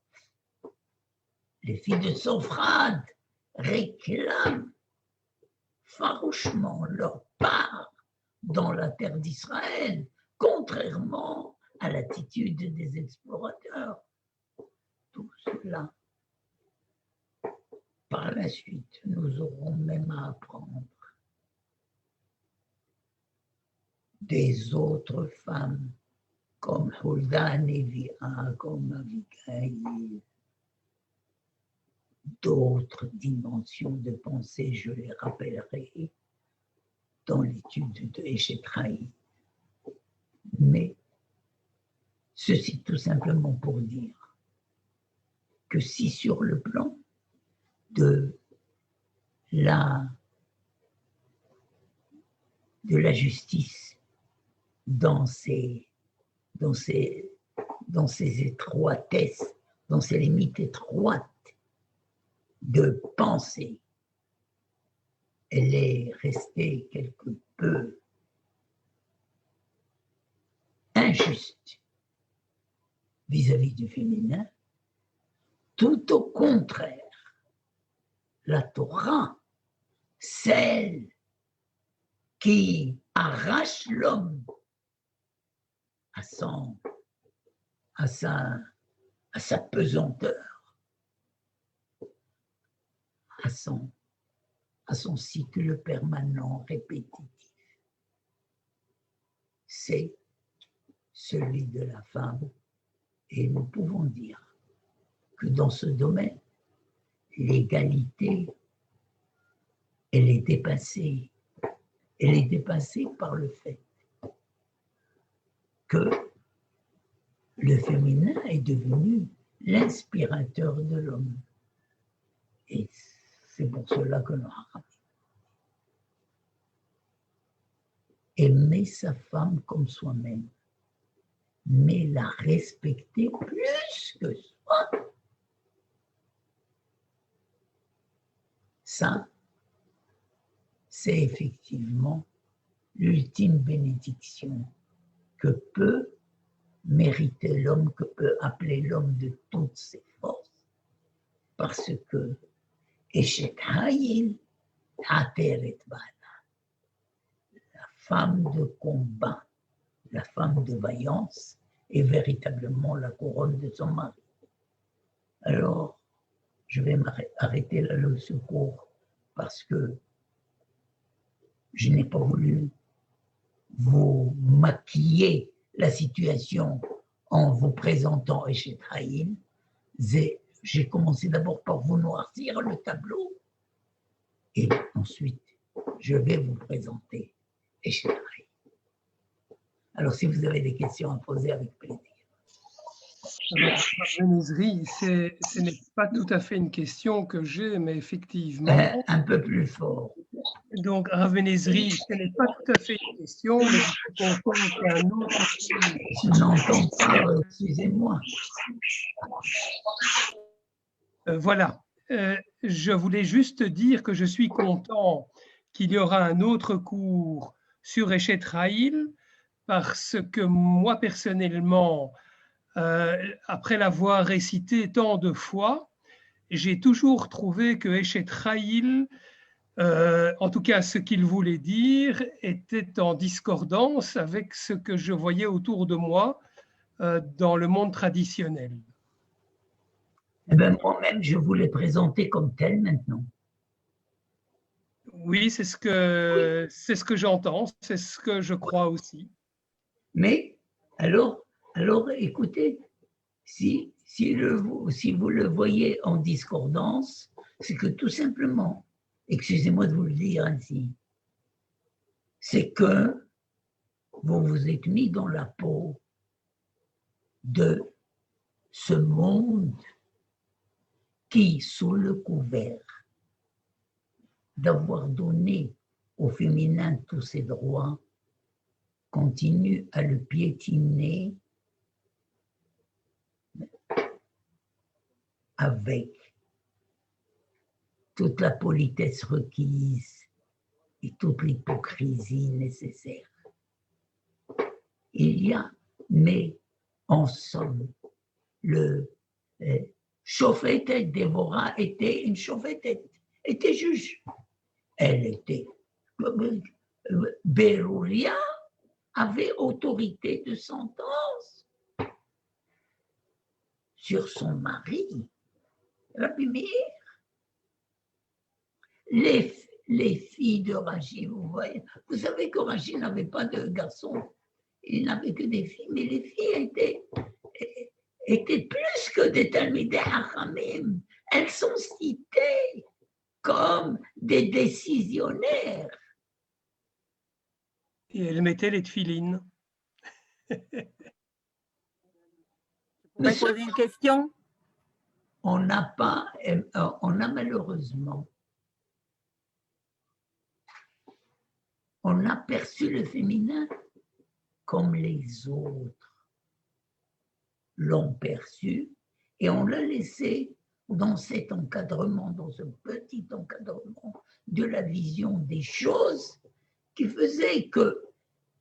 Les filles de Sophrate réclament farouchement leur part dans la terre d'Israël, contrairement à l'attitude des explorateurs. Tout cela, par la suite, nous aurons même à apprendre des autres femmes, comme Hulda Nevi'a, comme Abigail, d'autres dimensions de pensée, je les rappellerai dans l'étude de Eshetraï. Mais ceci tout simplement pour dire que si sur le plan de la justice dans ses étroitesses, dans ses limites étroites de pensée, elle est restée quelque peu injuste vis-à-vis du féminin. Tout au contraire, la Torah, celle qui arrache l'homme à sa pesanteur, à son cycle permanent, répétitif, c'est celui de la femme. Et nous pouvons dire que dans ce domaine, l'égalité, elle est dépassée. Elle est dépassée par le fait que le féminin est devenu l'inspirateur de l'homme. Et c'est pour cela que le Haram aimer sa femme comme soi-même, mais la respecter plus que soi. Ça, c'est effectivement l'ultime bénédiction que peut mériter l'homme, que peut appeler l'homme de toutes ses forces. Parce que Eshet Hayil Ateret Bala, la femme de combat, la femme de vaillance, est véritablement la couronne de son mari. Alors, je vais m'arrêter là le secours parce que je n'ai pas voulu vous maquiller la situation en vous présentant Eshet Hayil. J'ai commencé d'abord par vous noircir le tableau et ensuite je vais vous présenter Eshet Hayil. Alors si vous avez des questions à poser, avec plaisir. Benezri, ce n'est pas tout à fait une question que j'ai, mais effectivement. Un peu plus fort. Donc, Rav Benezri, ce n'est pas tout à fait une question, mais je comprends qu'il y a un autre. Je n'entends pas, excusez-moi. Voilà. Je voulais juste dire que je suis content qu'il y aura un autre cours sur Eshet Hayil, parce que moi, personnellement, après l'avoir récité tant de fois, j'ai toujours trouvé que Eshet Hayil, en tout cas ce qu'il voulait dire, était en discordance avec ce que je voyais autour de moi dans le monde traditionnel. Eh bien, moi-même, je vous l'ai présenté comme tel maintenant. Oui, c'est ce que j'entends, c'est ce que je crois aussi. Mais alors écoutez, si vous le voyez en discordance, c'est que tout simplement, excusez-moi de vous le dire ainsi, c'est que vous vous êtes mis dans la peau de ce monde qui, sous le couvert d'avoir donné au féminin tous ses droits, continue à le piétiner avec toute la politesse requise et toute l'hypocrisie nécessaire. Il y a, mais en somme, le Shofetet Déborah était une Shofetet, était juge. Elle était. Berouria avait autorité de sentence sur son mari, Rabbi Meir. Les filles de Rachi, vous savez que Rachi n'avait pas de garçons, il n'avait que des filles, mais les filles étaient plus que des Talmidei Hachamim. Elles sont citées comme des décisionnaires. Et elle mettait les tefilines. Je pourrais poser une question? On a malheureusement, on a perçu le féminin comme les autres l'ont perçu et on l'a laissé dans cet encadrement, dans ce petit encadrement de la vision des choses qui faisait que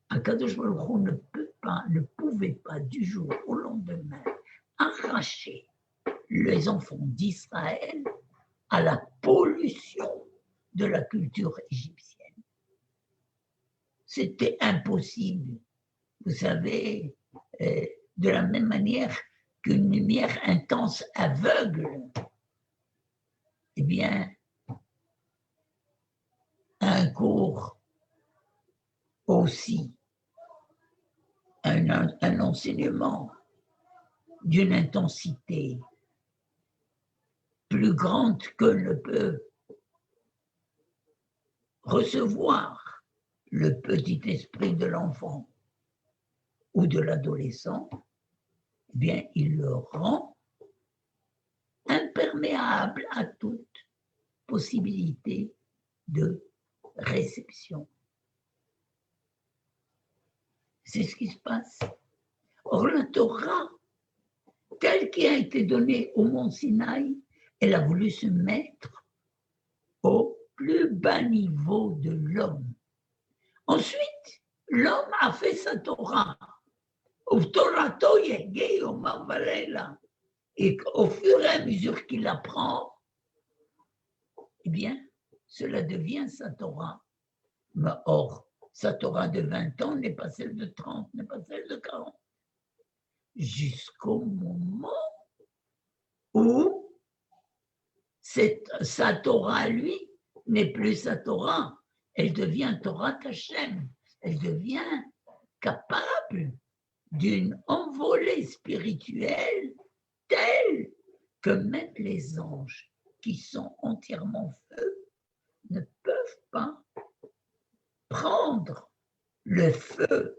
Akadosh Baruch Hu ne pouvait pas du jour au lendemain arracher les enfants d'Israël à la pollution de la culture égyptienne. C'était impossible. Vous savez, de la même manière qu'une lumière intense aveugle, eh bien, un cours aussi, un enseignement d'une intensité plus grande que ne peut recevoir le petit esprit de l'enfant ou de l'adolescent, eh bien, il le rend imperméable à toute possibilité de réception. C'est ce qui se passe. Or, la Torah, telle qu'elle a été donnée au mont Sinaï, elle a voulu se mettre au plus bas niveau de l'homme. Ensuite, l'homme a fait sa Torah. Et au fur et à mesure qu'il apprend, eh bien, cela devient sa Torah. Mais or, sa Torah de 20 ans n'est pas celle de 30, n'est pas celle de 40. Jusqu'au moment où sa Torah, lui, n'est plus sa Torah. Elle devient Torah Hashem. Elle devient capable d'une envolée spirituelle telle que même les anges qui sont entièrement feu ne peuvent pas prendre le feu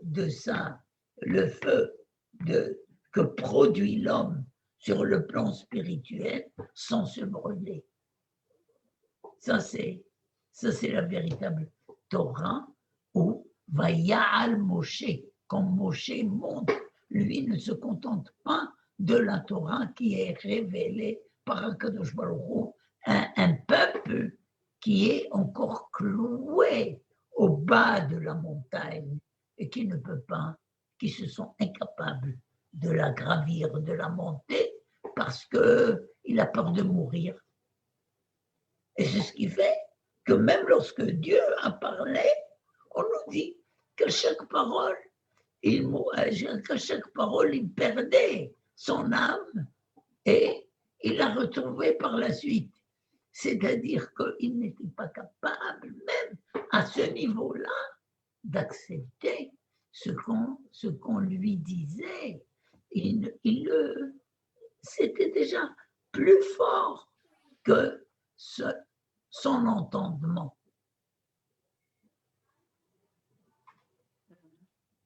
que produit l'homme sur le plan spirituel sans se brûler. Ça, c'est la véritable Torah où Vaya'al Moshe, quand Moshe monte, lui ne se contente pas de la Torah qui est révélée par Akadosh Baruch Hu, un peuple qui est encore cloué au bas de la montagne et qui ne peut pas, qui se sont incapables de la gravir, de la monter, parce qu'il a peur de mourir. Et c'est ce qui fait que même lorsque Dieu a parlé, on nous dit qu'à chaque parole, il perdait son âme et il l'a retrouvée par la suite. C'est-à-dire qu'il n'était pas capable, même à ce niveau-là, d'accepter ce qu'on lui disait. C'était déjà plus fort que son entendement.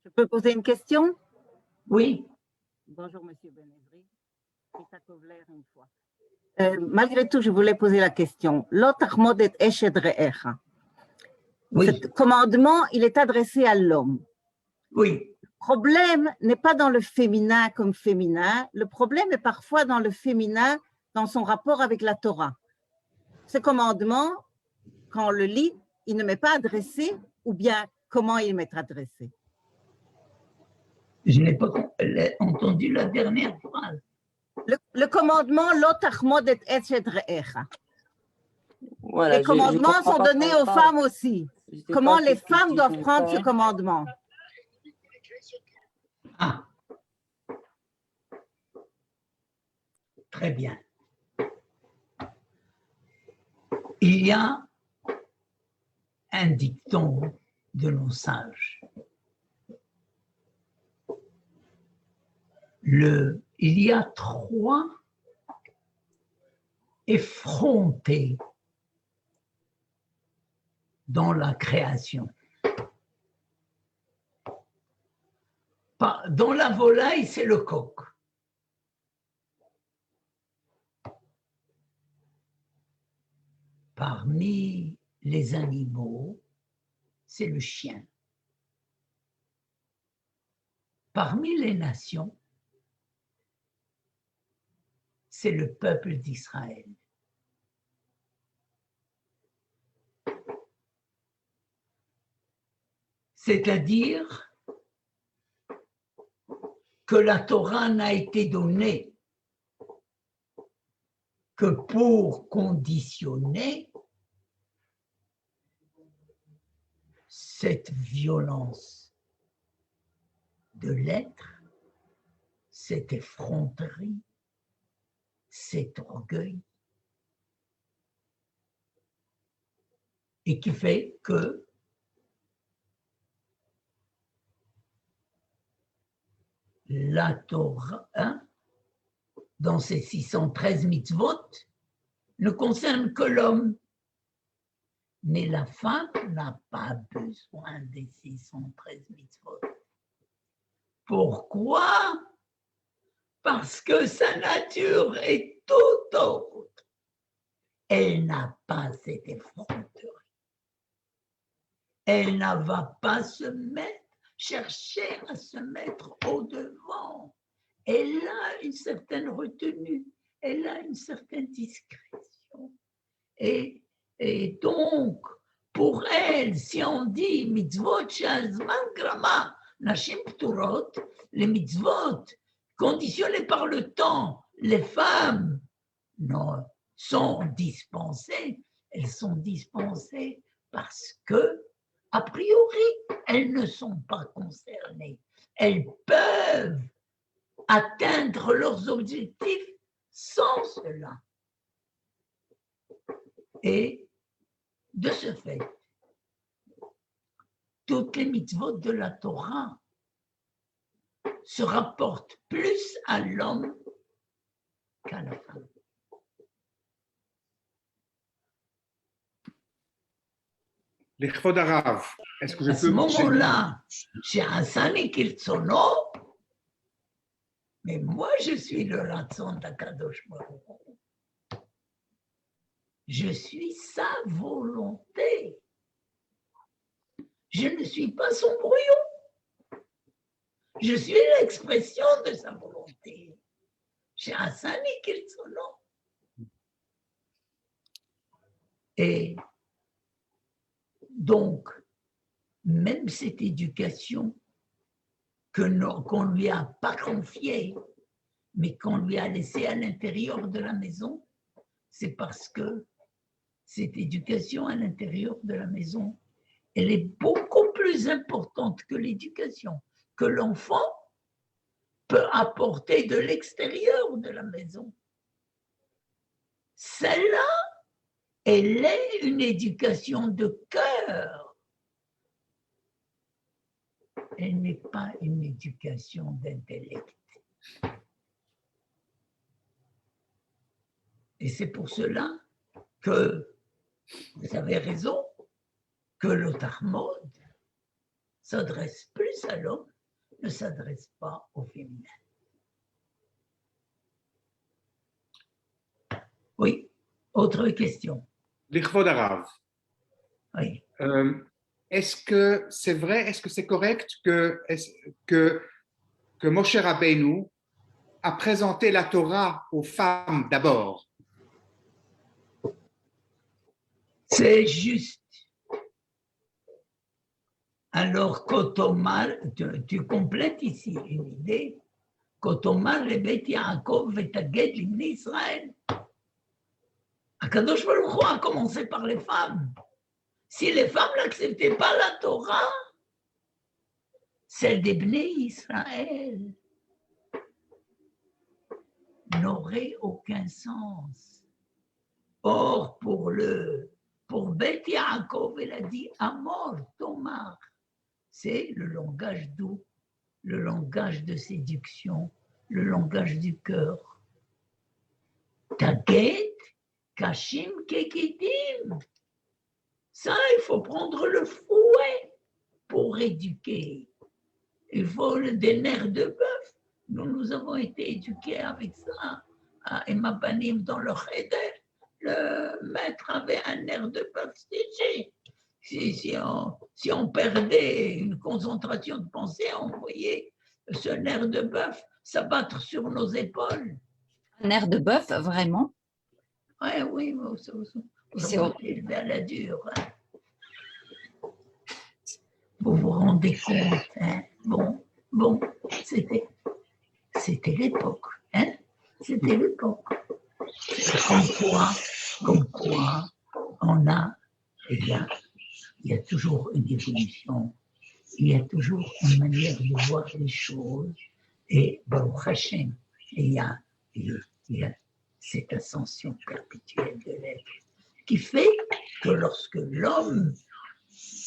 Je peux poser une question? Oui. Bonjour, Monsieur Benezri. Rita Kovler, une fois. Malgré tout, je voulais poser la question. L'otachmodet eshed re'echa. Oui. Ce commandement, il est adressé à l'homme. Oui. Le problème n'est pas dans le féminin comme féminin. Le problème est parfois dans le féminin, dans son rapport avec la Torah. Ce commandement, quand on le lit, il ne m'est pas adressé, ou bien comment il m'est adressé? Je n'ai pas entendu la dernière phrase. Le commandement, l'otachmod et eshed re'echa. Voilà, les commandements sont donnés aux femmes aussi. Comment les femmes doivent prendre ce commandement? Ah. Très bien. Il y a un dicton de nos sages. Il y a 3 effrontés dans la création. Dans la volaille, c'est le coq. Parmi les animaux, c'est le chien. Parmi les nations, c'est le peuple d'Israël. C'est-à-dire que la Torah n'a été donnée que pour conditionner cette violence de l'être, cette effronterie, cet orgueil, et qui fait que la Torah, dans ses 613 mitzvot, ne concerne que l'homme. Mais la femme n'a pas besoin des 613 mitzvot. Pourquoi? Parce que sa nature est tout autre. Elle n'a pas cette effronterie. Elle ne va pas chercher à se mettre au-devant. Elle a une certaine retenue, elle a une certaine discrétion. Et donc, pour elle, si on dit mitzvot she'azman grama, nashim pturot, les mitzvot conditionnés par le temps, les femmes sont dispensées, elles sont dispensées parce que, a priori, elles ne sont pas concernées. Elles peuvent atteindre leurs objectifs sans cela. Et de ce fait, toutes les mitzvot de la Torah se rapportent plus à l'homme qu'à la femme. Les Chvod Harav, est-ce que je peux... À ce moment-là, chez Hassani Kirtsono, mais moi je suis le Ratzon d'Akadosh Baruch Hu. Je suis sa volonté. Je ne suis pas son brouillon. Je suis l'expression de sa volonté. Chez Hassani Kirtsono. Et donc, même cette éducation qu'on ne lui a pas confiée, mais qu'on lui a laissée à l'intérieur de la maison, c'est parce que cette éducation à l'intérieur de la maison, elle est beaucoup plus importante que l'éducation que l'enfant peut apporter de l'extérieur de la maison. Celle-là, elle est une éducation de cœur. Elle n'est pas une éducation d'intellect. Et c'est pour cela que, vous avez raison, que le Talmud s'adresse plus à l'homme, ne s'adresse pas au féminin. Oui, autre question. Les Chvod Harav. Oui. Est-ce que c'est vrai, est-ce que c'est correct que Moshe Rabbeinu a présenté la Torah aux femmes d'abord? C'est juste. Alors, Kotomar, tu complètes ici une idée. Kotomar, Rebet Yaakov, Vetaged, Libni Israël. Akadosh Baruch Hu a commencé par les femmes. Si les femmes n'acceptaient pas la Torah, celle des Bnei Israël n'aurait aucun sens. Or, pour Bet Yaakov, elle a dit Amor, Tomar. C'est le langage doux, le langage de séduction, le langage du cœur. Taget, Kashim, Kekidim. Ça, il faut prendre le fouet pour éduquer. Il faut des nerfs de bœuf. Nous avons été éduqués avec ça. À Emma Banim, dans le cheder, le maître avait un nerf de bœuf séché. Si on perdait une concentration de pensée, on voyait ce nerf de bœuf s'abattre sur nos épaules. Un air de bœuf, vraiment. Ouais, oui, C'est vous êtes élevé à la dure. Hein. Vous vous rendez compte, hein? Bon, c'était l'époque, hein? C'était l'époque. Comme quoi, on a, eh bien, il y a toujours une évolution, il y a toujours une manière de voir les choses, et Baruch Hashem, il y a cette ascension perpétuelle de l'être qui fait que lorsque l'homme,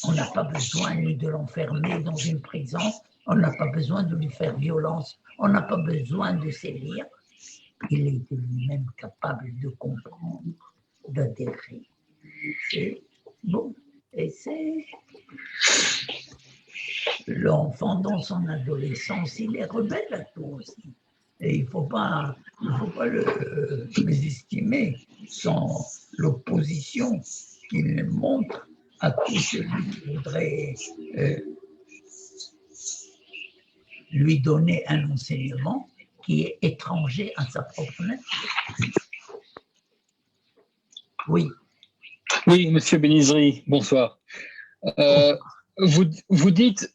on n'a pas besoin ni de l'enfermer dans une prison, on n'a pas besoin de lui faire violence, on n'a pas besoin de s'élire, il est de lui-même capable de comprendre, d'adhérer. C'est bon, et c'est l'enfant dans son adolescence, il est rebelle à tout aussi. Et il ne faut pas le mésestimer sans l'opposition qu'il montre à tout celui qui voudrait lui donner un enseignement qui est étranger à sa propre nature. Oui. Oui, Monsieur Benizri, bonsoir. Vous dites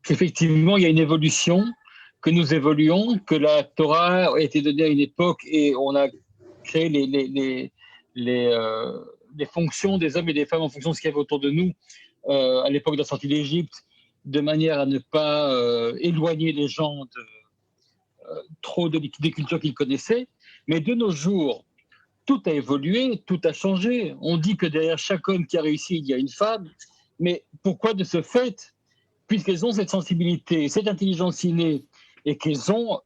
qu'effectivement, il y a une évolution, que nous évoluons, que la Torah a été donnée à une époque et on a créé les fonctions des hommes et des femmes en fonction de ce qu'il y avait autour de nous à l'époque de la sortie d'Égypte, de manière à ne pas éloigner les gens trop des cultures qu'ils connaissaient. Mais de nos jours, tout a évolué, tout a changé. On dit que derrière chaque homme qui a réussi, il y a une femme. Mais pourquoi de ce fait, puisqu'elles ont cette sensibilité, cette intelligence innée, et qu'elles ont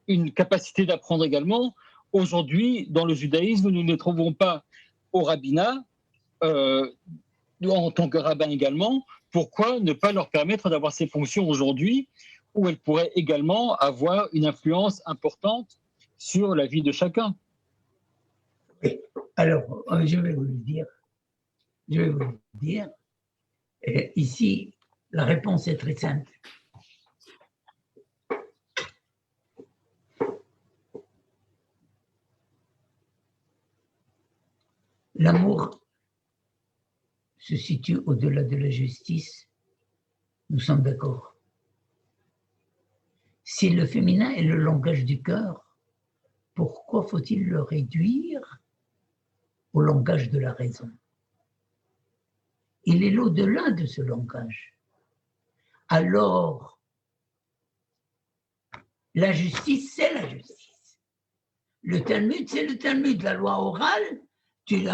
une capacité d'apprendre également, aujourd'hui, dans le judaïsme, nous ne les trouvons pas au rabbinat, en tant que rabbin également. Pourquoi ne pas leur permettre d'avoir ces fonctions aujourd'hui, où elles pourraient également avoir une influence importante sur la vie de chacun? Alors, je vais vous le dire. Ici, la réponse est très simple. L'amour se situe au-delà de la justice. Nous sommes d'accord. Si le féminin est le langage du cœur, pourquoi faut-il le réduire au langage de la raison? Il est l'au-delà de ce langage. Alors, la justice, c'est la justice. Le Talmud, c'est le Talmud. La loi orale, tu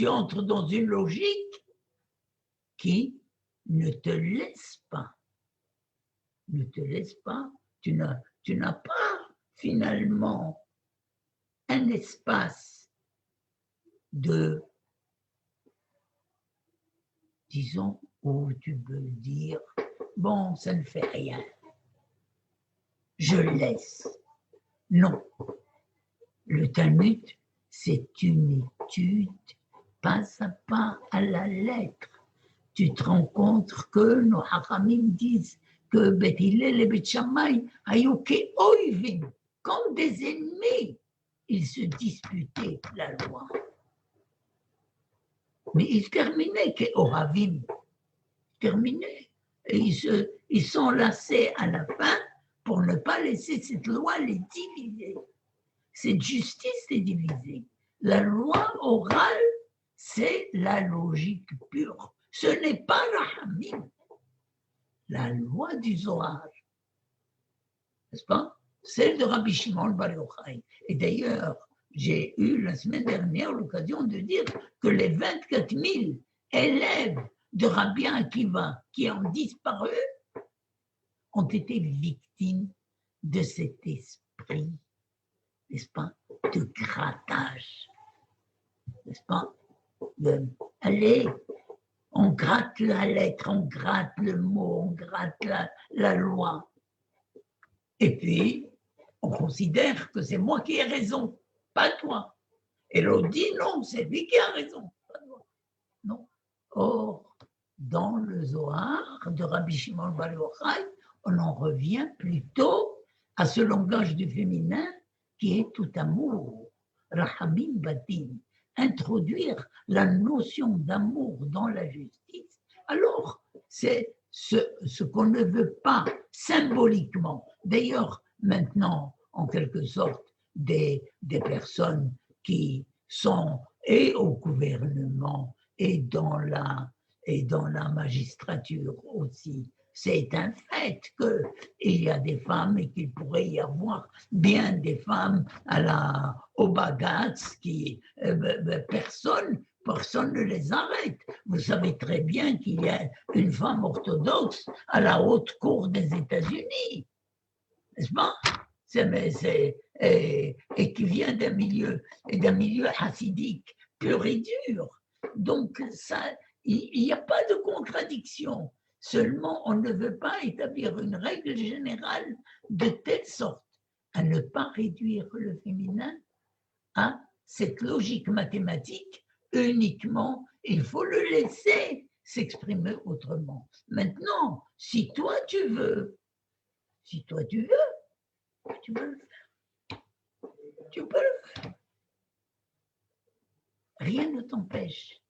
entres dans une logique qui ne te laisse pas. Tu n'as pas finalement un espace de, disons, où tu peux dire, bon, ça ne fait rien, je laisse. Non, le Talmud, c'est une étude pas à pas à la lettre. Tu te rends compte que nos haramim disent que Beth Hillel et Beth Shammai aïou ke'oivim, comme des ennemis, ils se disputaient la loi. Mais ils terminaient ke'oravim, terminaient. Et ils s'enlaçaient à la fin pour ne pas laisser cette loi les diviser. Cette justice les diviser. La loi orale, c'est la logique pure. Ce n'est pas la hamim, la loi du Zohar, n'est-ce pas? Celle de Rabbi Shimon bar Yochai. Et d'ailleurs, j'ai eu la semaine dernière l'occasion de dire que les 24 000 élèves de Rabbi Akiva qui ont disparu ont été victimes de cet esprit, n'est-ce pas, de grattage, n'est-ce pas? Allez, on gratte la lettre, on gratte le mot, on gratte la loi. Et puis, on considère que c'est moi qui ai raison, pas toi. Et l'autre dit non, c'est lui qui a raison, pas toi. Non. Or, dans le Zohar de Rabbi Shimon bar Yochai, on en revient plutôt à ce langage du féminin qui est tout amour. Rahamim Batim, introduire la notion d'amour dans la justice, alors c'est ce qu'on ne veut pas symboliquement. D'ailleurs, maintenant, en quelque sorte, des personnes qui sont et au gouvernement et dans la magistrature aussi, c'est un fait qu'il y a des femmes et qu'il pourrait y avoir bien des femmes au Bagatz qui personne ne les arrête. Vous savez très bien qu'il y a une femme orthodoxe à la haute cour des États-Unis, n'est-ce pas? Et qui vient d'un milieu hassidique pur et dur. Donc, il n'y a pas de contradiction. Seulement, on ne veut pas établir une règle générale de telle sorte à ne pas réduire le féminin à cette logique mathématique uniquement. Il faut le laisser s'exprimer autrement. Maintenant, si toi tu veux, tu peux le faire. Tu peux le faire. Rien ne t'empêche.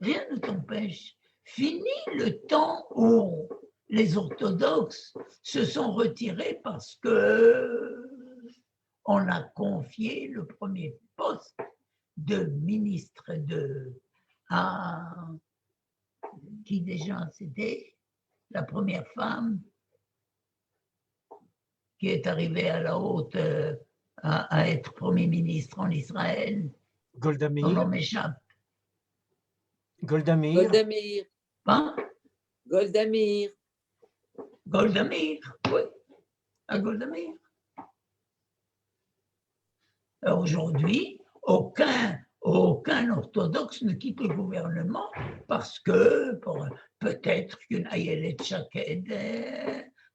Rien ne t'empêche. Fini le temps où les orthodoxes se sont retirés parce que on a confié le premier poste de ministre à qui déjà c'était la première femme qui est arrivée à la haute à être premier ministre en Israël. Golda Meir. Son nom m'échappe. Golda Meir. Golda Meir. Hein? Golda Meir. Golda Meir, oui. À Golda Meir. Aujourd'hui, aucun orthodoxe ne quitte le gouvernement parce que peut-être qu'une Ayelet Shaked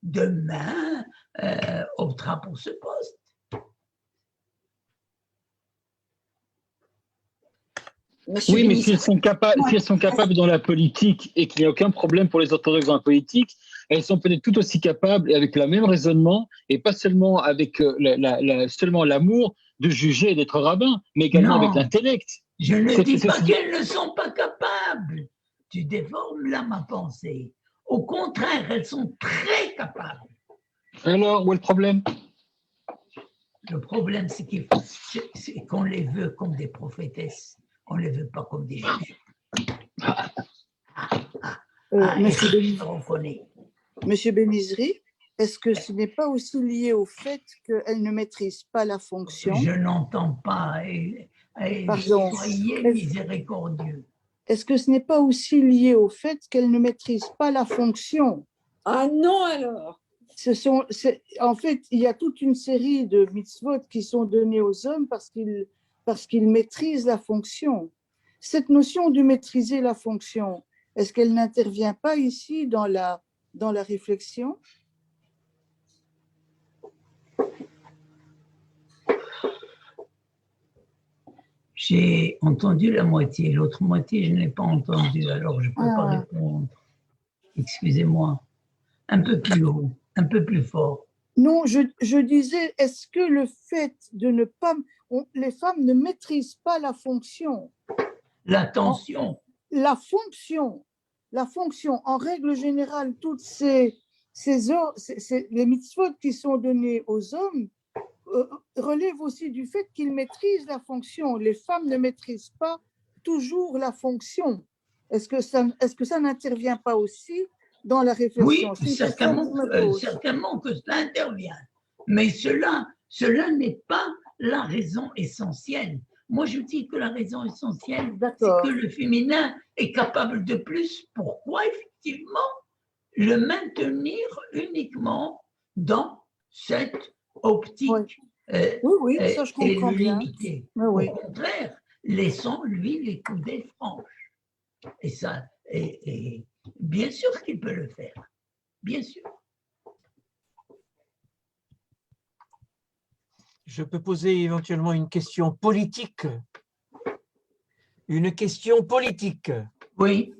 demain optera pour ce poste. Oui, mais si elles sont capables dans la politique et qu'il n'y a aucun problème pour les orthodoxes dans la politique, elles sont peut-être tout aussi capables et avec le même raisonnement et pas seulement avec seulement l'amour de juger et d'être rabbin, mais également avec l'intellect. Je ne dis pas qu'elles ne sont pas capables. Tu déformes là ma pensée. Au contraire, elles sont très capables. Alors, où est le problème? Le problème, c'est qu'on les veut comme des prophétesses. On ne les veut pas comme des juges. Monsieur Benizri, est-ce que ce n'est pas aussi lié au fait qu'elle ne maîtrise pas la fonction? Je n'entends pas. Pardon. Soyez miséricordieux. Est-ce que ce n'est pas aussi lié au fait qu'elle ne maîtrise pas la fonction? Ah non alors. En fait, il y a toute une série de mitzvot qui sont donnés aux hommes parce qu'ils maîtrisent la fonction. Cette notion de maîtriser la fonction, est-ce qu'elle n'intervient pas ici dans la réflexion? J'ai entendu la moitié, l'autre moitié, je ne l'ai pas entendu, alors je ne peux pas répondre. Excusez-moi. Un peu plus haut, un peu plus fort. Non, je disais, est-ce que le fait de ne pas... les femmes ne maîtrisent pas la fonction? L'attention. La fonction, en règle générale, toutes les mitzvot qui sont données aux hommes relèvent aussi du fait qu'ils maîtrisent la fonction. Les femmes ne maîtrisent pas toujours la fonction. Est-ce que ça n'intervient pas aussi dans la réflexion? Oui, certainement que cela intervient. Mais cela n'est pas la raison essentielle. Moi, je dis que la raison essentielle, c'est que le féminin est capable de plus. Pourquoi, effectivement, le maintenir uniquement dans cette optique oui, ça, je comprends bien. limitée. Oui. Au contraire, laissons-lui les coudées franches. Et ça, et bien sûr qu'il peut le faire. Bien sûr. Je peux poser éventuellement une question politique. Une question politique. Oui.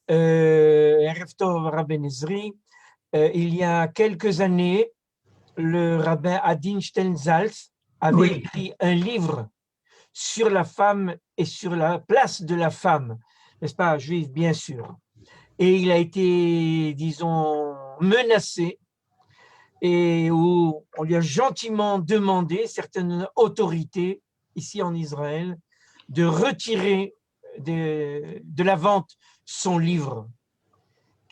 Erev Tov Rabbi Benizri, il y a quelques années, le rabbin Adin Steinsaltz avait Oui. écrit un livre sur la femme et sur la place de la femme, n'est-ce pas, juive, bien sûr. Et il a été, disons, menacé et où on lui a gentiment demandé, certaines autorités ici en Israël, de retirer de la vente son livre.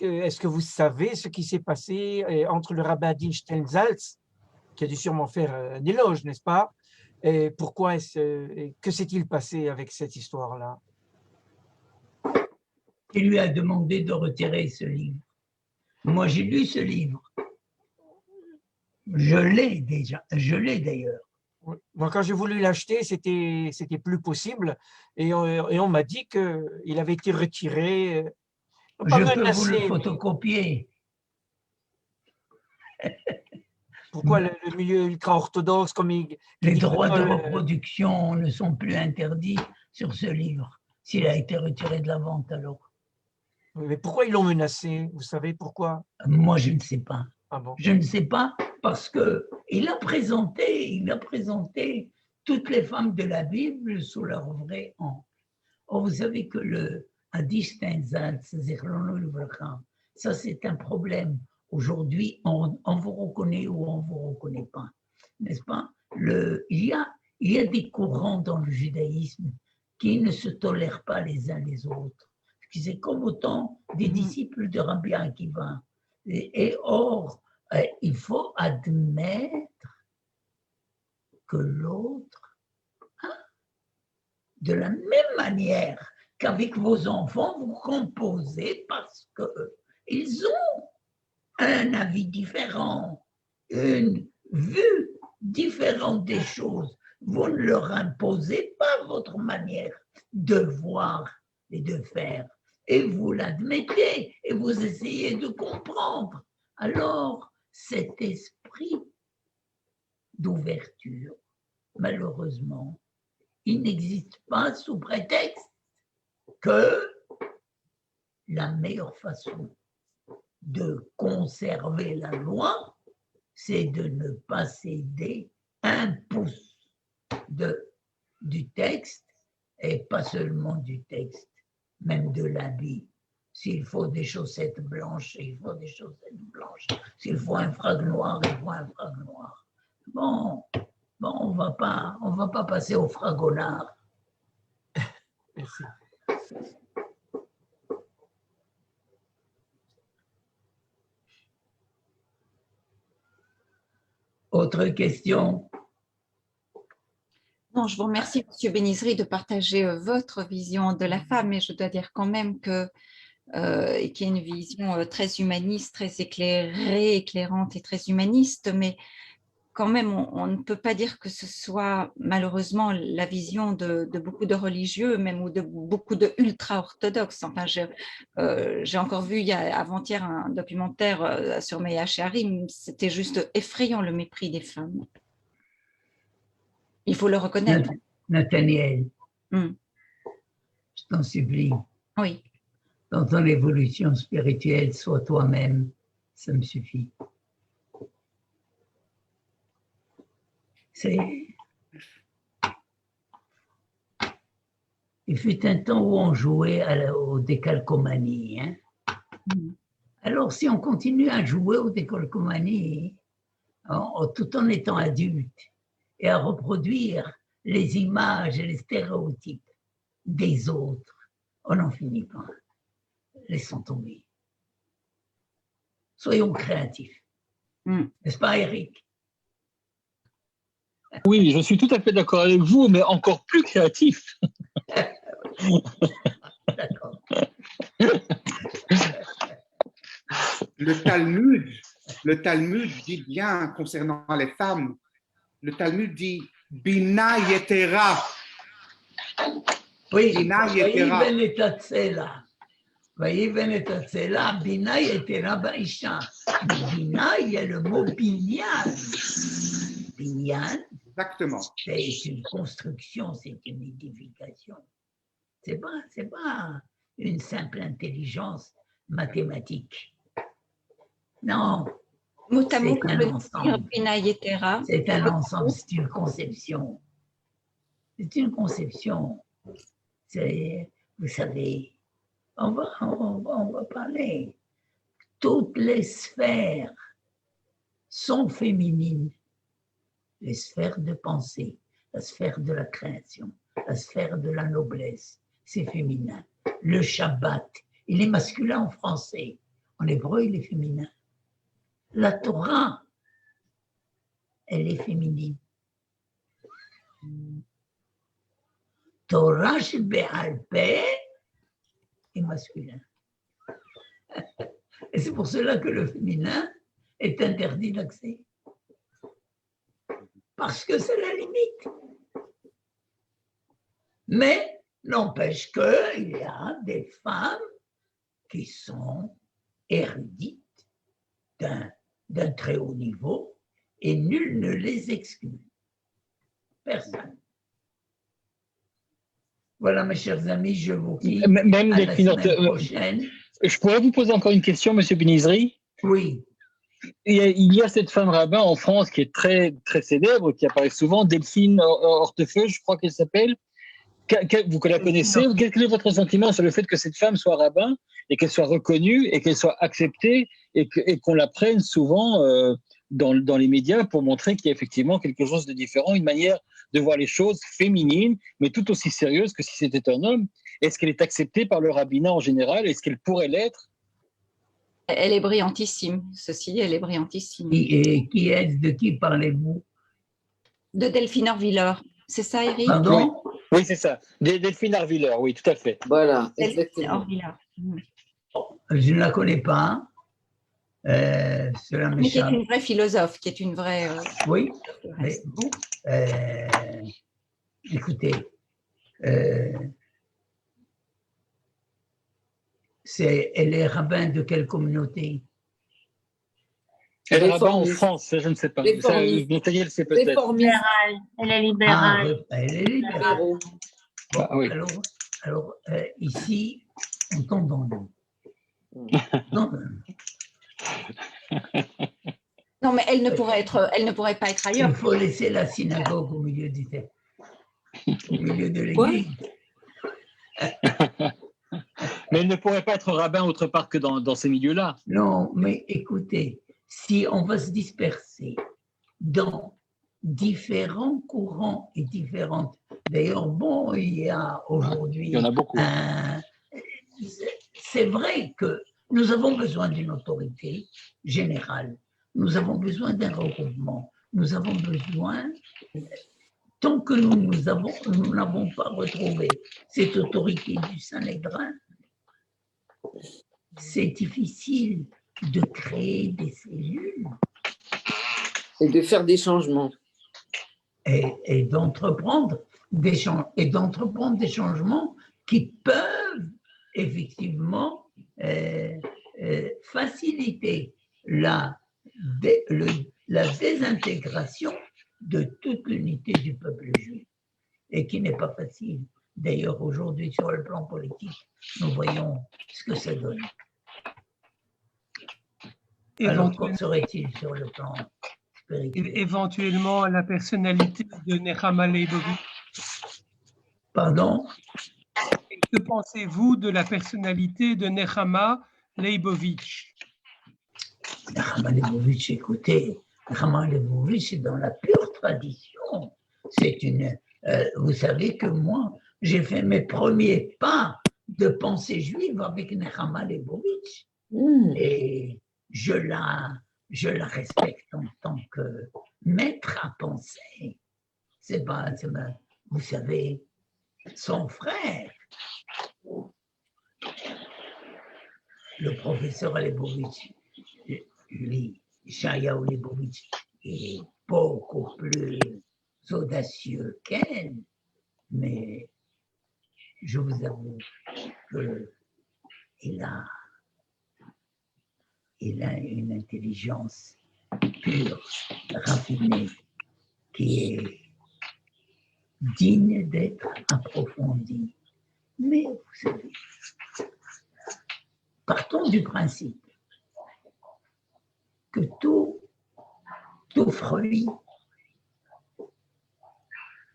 Est-ce que vous savez ce qui s'est passé entre le rabbin Adin Steinsaltz, qui a dû sûrement faire un éloge, n'est-ce pas? Et pourquoi que s'est-il passé avec cette histoire-là? Il lui a demandé de retirer ce livre. Moi, j'ai lu ce livre. Je l'ai déjà, je l'ai d'ailleurs. Moi, quand j'ai voulu l'acheter, c'était plus possible. Et on m'a dit qu'il avait été retiré. Pas Je peux vous menacé, le mais photocopier. pourquoi le milieu ultra-orthodoxe, comme les droits de reproduction ne sont plus interdits sur ce livre, s'il a été retiré de la vente alors. Mais pourquoi ils l'ont menacé? Vous savez pourquoi? Moi, je ne sais pas. Ah bon? Je ne sais pas parce qu'il a présenté toutes les femmes de la Bible sous leur vrai angle. Or, vous savez que le Adi Steinsaltz, ça c'est un problème. Aujourd'hui, on vous reconnaît ou on ne vous reconnaît pas, n'est-ce pas? Il y a des courants dans le judaïsme qui ne se tolèrent pas les uns les autres. C'est comme autant des disciples de Rabbi Akiva. Or, il faut admettre que l'autre, de la même manière qu'avec vos enfants, vous composez parce qu'ils ont un avis différent, une vue différente des choses. Vous ne leur imposez pas votre manière de voir et de faire. Et vous l'admettez et vous essayez de comprendre. Alors, cet esprit d'ouverture, malheureusement, il n'existe pas sous prétexte que la meilleure façon de conserver la loi, c'est de ne pas céder un pouce du texte, et pas seulement du texte, même de l'habit. S'il faut des chaussettes blanches, il faut des chaussettes blanches. S'il faut un frac noir, il faut un frac noir. Bon, on va pas passer au fragonard. Merci. Autre question? Non, je vous remercie, Monsieur Benizri, de partager votre vision de la femme, mais je dois dire quand même que qu'il y a une vision très humaniste, très éclairée, éclairante et très humaniste, mais quand même, on ne peut pas dire que ce soit malheureusement la vision de beaucoup de religieux, même ou de beaucoup de ultra-orthodoxes. Enfin, j'ai encore vu avant-hier un documentaire sur Meya Shearim, c'était juste effrayant le mépris des femmes. Il faut le reconnaître. Nathaniel, je t'en supplie. Oui. Dans ton évolution spirituelle, sois toi-même, ça me suffit. Il fut un temps où on jouait aux décalcomanies. Hein? Alors, si on continue à jouer aux décalcomanies, tout en étant adulte, et à reproduire les images et les stéréotypes des autres, on n'en finit pas. Laissons tomber. Soyons créatifs. N'est-ce pas, Eric? Oui, je suis tout à fait d'accord avec vous, mais encore plus créatif. D'accord. Le Talmud dit bien concernant les femmes, le Talmud dit Bina Yetera. Oui, Bina Yetera. Bina Yetera Baisha. Bina, il y a le mot binyan. Binyan, exactement. C'est une construction, c'est une édification. C'est pas une simple intelligence mathématique. Non, Mot à mot, C'est comme un le dit ensemble. Bina Yetera. C'est un ensemble, c'est une conception. C'est une conception. Vous savez, on va parler. Toutes les sphères sont féminines. Les sphères de pensée, la sphère de la création, la sphère de la noblesse, c'est féminin. Le Shabbat, il est masculin en français. En hébreu, il est féminin. La Torah, elle est féminine. Torah Shebe'al Peh est masculin. Et c'est pour cela que le féminin est interdit d'accès. Parce que c'est la limite. Mais n'empêche qu'il y a des femmes qui sont érudites d'un très haut niveau et nul ne les exclut. Personne. Voilà, mes chers amis, je vous quitte. Même à la Delphine, semaine prochaine. je pourrais vous poser encore une question, Monsieur Benizri? Oui. Il y a cette femme rabbin en France qui est très, très célèbre, qui apparaît souvent, Delphine Hortefeux, je crois qu'elle s'appelle. Vous la connaissez? Quel est votre sentiment sur le fait que cette femme soit rabbin et qu'elle soit reconnue et qu'elle soit acceptée et qu'on la prenne souvent dans les médias pour montrer qu'il y a effectivement quelque chose de différent, une manière de voir les choses féminines, mais tout aussi sérieuse que si c'était un homme? Est-ce qu'elle est acceptée par le rabbinat en général? Est-ce qu'elle pourrait l'être? Elle est brillantissime. Ceci, elle est brillantissime. Et de qui parlez-vous? De Delphine Orviller. C'est ça, Eric? Pardon? Oui, c'est ça. Delphine Orviller, oui, tout à fait. Voilà, Delphine exactement. Orviller. Je ne la connais pas. Cela Mais qui est m'échappe. une vraie philosophe, qui est une vraie... Oui, mais bon, écoutez, elle est rabbin de quelle communauté? Elle est rabbin en Réformiste. France, ça, je ne sais pas. Réformiste. Montagnier le sait peut-être. Réformiste. Elle est libérale. Elle est libérale. Libéraux. Bon, Ah, oui. alors ici, on tombe dans l'eau. Non, mais elle ne pourrait pas être ailleurs. Il faut laisser la synagogue au milieu au milieu de l'église. Mais elle ne pourrait pas être rabbin autre part que dans ces milieux-là. Non, mais écoutez, si on va se disperser dans différents courants et différentes... D'ailleurs, bon, il y a aujourd'hui... Il y en a beaucoup. C'est vrai que nous avons besoin d'une autorité générale. Nous avons besoin d'un regroupement. Nous avons besoin... Tant que nous n'avons pas retrouvé cette autorité du Sanhédrin, c'est difficile de créer des cellules. Et de faire des changements. Et d'entreprendre des changements qui peuvent effectivement faciliter la désintégration de toute l'unité du peuple juif, et qui n'est pas facile. D'ailleurs, aujourd'hui, sur le plan politique, nous voyons ce que ça donne. Alors, qu'en serait-il sur le plan spirituel? Éventuellement, la personnalité de Nechama Leibovitch. Pardon? Que pensez-vous de la personnalité de Nechama Leibovitch? Nechama Leibovitch, écoutez, Nechama Leibovitch, c'est dans la pure tradition. C'est une... vous savez que moi, j'ai fait mes premiers pas de pensée juive avec Nechama Leibovitch. Et je la respecte en tant que maître à penser. Vous savez, son frère, le professeur Leibovitch, lui, Yeshayahu Leibovitch, est beaucoup plus audacieux qu'elle, mais je vous avoue qu'il a une intelligence pure, raffinée, qui est digne d'être approfondie. Mais vous savez, partons du principe que tout tout fruit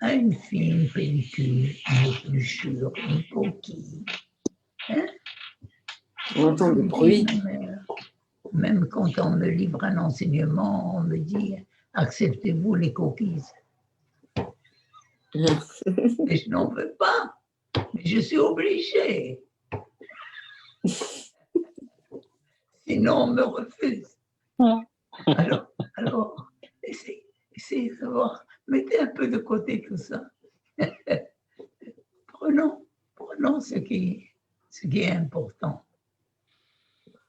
a une fine pellicule, une épluchure, une coquille. Hein? On entend le bruit. Même quand on me livre un enseignement, on me dit « Acceptez-vous les coquilles ?» Et je n'en veux pas, mais je suis obligé. Sinon, on me refuse. Alors essayez de voir, mettez un peu de côté tout ça. Prenons ce qui est important.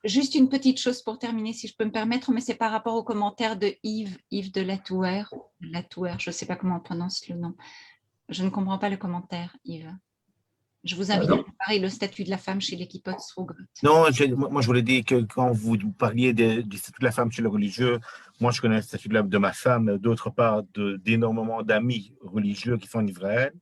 Juste une petite chose pour terminer, si je peux me permettre, mais c'est par rapport au commentaire de Yves de Latouer, je ne sais pas comment on prononce le nom. Je ne comprends pas le commentaire, Yves. Je vous invite à comparer le statut de la femme chez l'équipe Oxford. Non, moi je voulais dire que quand vous parliez du statut de la femme chez les religieux, moi je connais le statut de ma femme, d'autre part d'énormément d'amis religieux qui sont en Israël.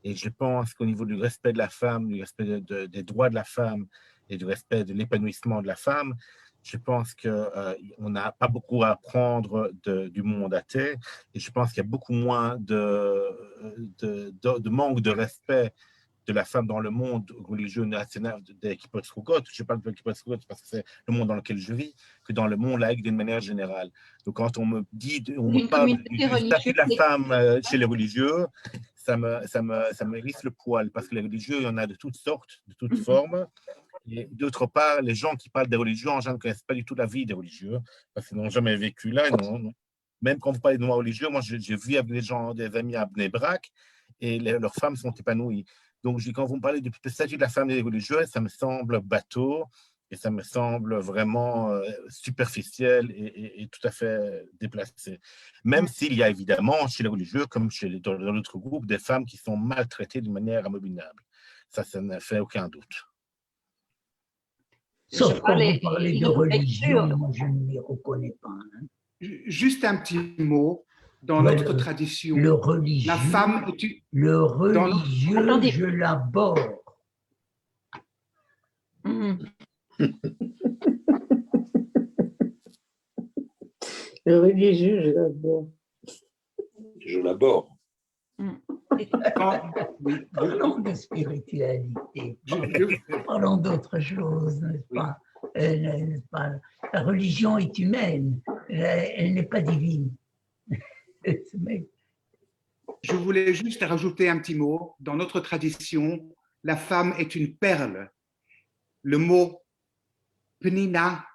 Et je pense qu'au niveau du respect de la femme, du respect des droits de la femme et du respect de l'épanouissement de la femme, je pense qu'on n'a pas beaucoup à apprendre du monde athée. Et je pense qu'il y a beaucoup moins de manque de respect de la femme dans le monde religieux national des Kippot Srugot. Je parle de Kippot Srugot parce que c'est le monde dans lequel je vis, que dans le monde laïque d'une manière générale. Donc quand on me dit, on me parle du statut de la femme chez les religieux, ça me hérisse le poil, parce que les religieux, il y en a de toutes sortes, de toutes formes. Et d'autre part, les gens qui parlent des religieux, en général, ne connaissent pas du tout la vie des religieux, parce qu'ils n'ont jamais vécu là. Même quand vous parlez de moi religieux, moi j'ai vu avec des amis à Bnei Brak, et leurs femmes sont épanouies. Donc, quand vous me parlez du statut de la femme des religieux, ça me semble bateau et ça me semble vraiment superficiel et tout à fait déplacé. Même s'il y a évidemment chez les religieux, comme dans d'autres groupes, des femmes qui sont maltraitées d'une manière abominable. Ça ne fait aucun doute. Sauf quand vous parlez de religion, moi je ne les reconnais pas. Hein. Juste un petit mot. Dans notre tradition, la femme est une... Le religieux, je l'aborde. Le religieux, je l'aborde. Je l'aborde. Parlons de spiritualité, parlons d'autre chose, n'est-ce pas? La religion est humaine, elle n'est pas divine. Je voulais juste rajouter un petit mot. Dans notre tradition, la femme est une perle. Le mot penina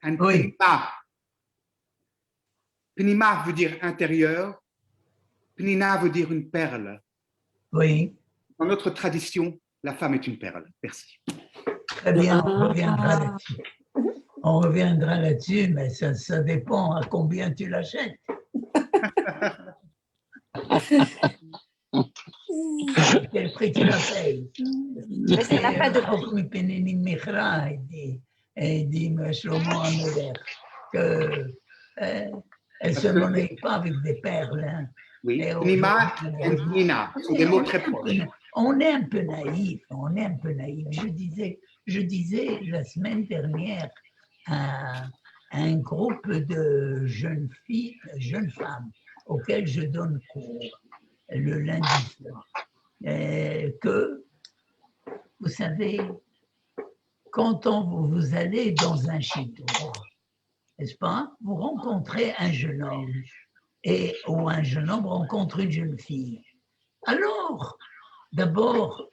and penima. Penima veut dire intérieur. Penina veut dire une perle. Oui. Dans notre tradition, la femme est une perle. Merci. Très bien, on reviendra là-dessus. On reviendra là-dessus, mais ça dépend à combien tu l'achètes. Quel prix tu la payes? Mais c'est la fin de dit Shlomo Ameler qu'elle ne se monnaie pas avec des perles. Hein. Oui, Nima et Nina, c'est des mots très proches. On est un peu naïf, Je disais la semaine dernière à un groupe de jeunes filles, jeunes femmes, auxquelles je donne cours le lundi soir, que, vous savez, quand vous allez dans un château, n'est-ce pas, vous rencontrez un jeune homme, ou un jeune homme rencontre une jeune fille. Alors, d'abord,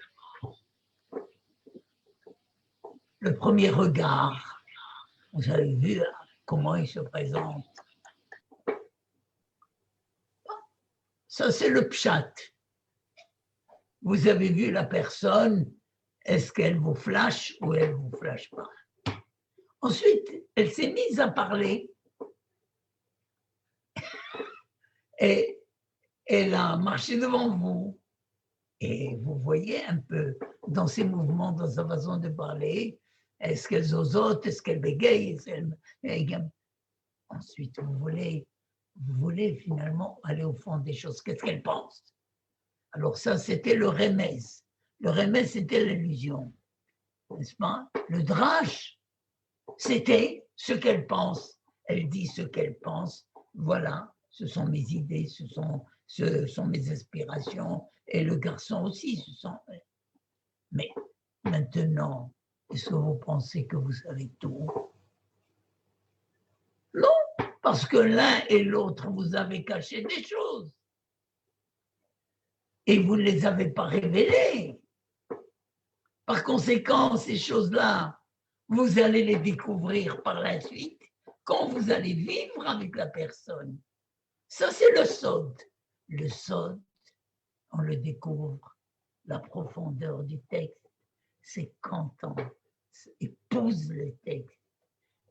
le premier regard, vous avez vu comment il se présente. Ça, c'est le pshat. Vous avez vu la personne, est-ce qu'elle vous flash ou elle ne vous flash pas? Ensuite, elle s'est mise à parler et elle a marché devant vous. Et vous voyez un peu dans ses mouvements, dans sa façon de parler, est-ce qu'elle zozote, est-ce qu'elle bégaye, ensuite vous voulez finalement aller au fond des choses, qu'est-ce qu'elle pense? Alors ça, c'était le remez. Le remez, c'était l'illusion, n'est-ce pas? Le drache, c'était ce qu'elle pense. Elle dit ce qu'elle pense Voilà, ce sont mes idées, ce sont mes aspirations, et le garçon aussi. Mais maintenant, est-ce que vous pensez que vous savez tout? Non, parce que l'un et l'autre, vous avez caché des choses. Et vous ne les avez pas révélées. Par conséquent, ces choses-là, vous allez les découvrir par la suite quand vous allez vivre avec la personne. Ça, c'est le sod. Le sod, on le découvre, la profondeur du texte, c'est quand on épouse le texte.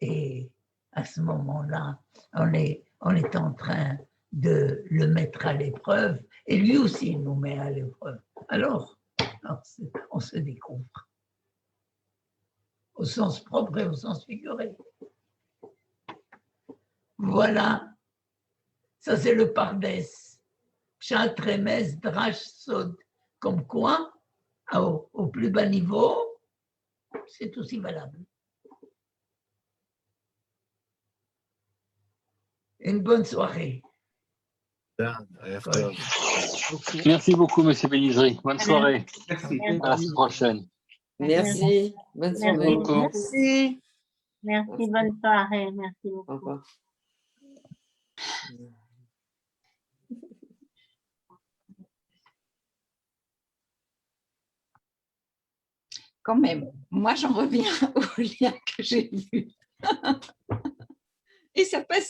Et à ce moment-là, on est en train de le mettre à l'épreuve, et lui aussi nous met à l'épreuve. Alors, on se découvre, au sens propre et au sens figuré. Voilà, ça c'est le Pardes. Pshat, Remes, Drash, Sod. Comme quoi, au plus bas niveau, c'est aussi valable. Une bonne soirée. Merci beaucoup, M. Benizri. Bonne soirée. Merci. À la semaine prochaine. Merci. Bonne soirée. Merci. Merci, bonne soirée. Merci beaucoup. Au revoir. Quand même, moi j'en reviens au lien que j'ai vu. Et ça passe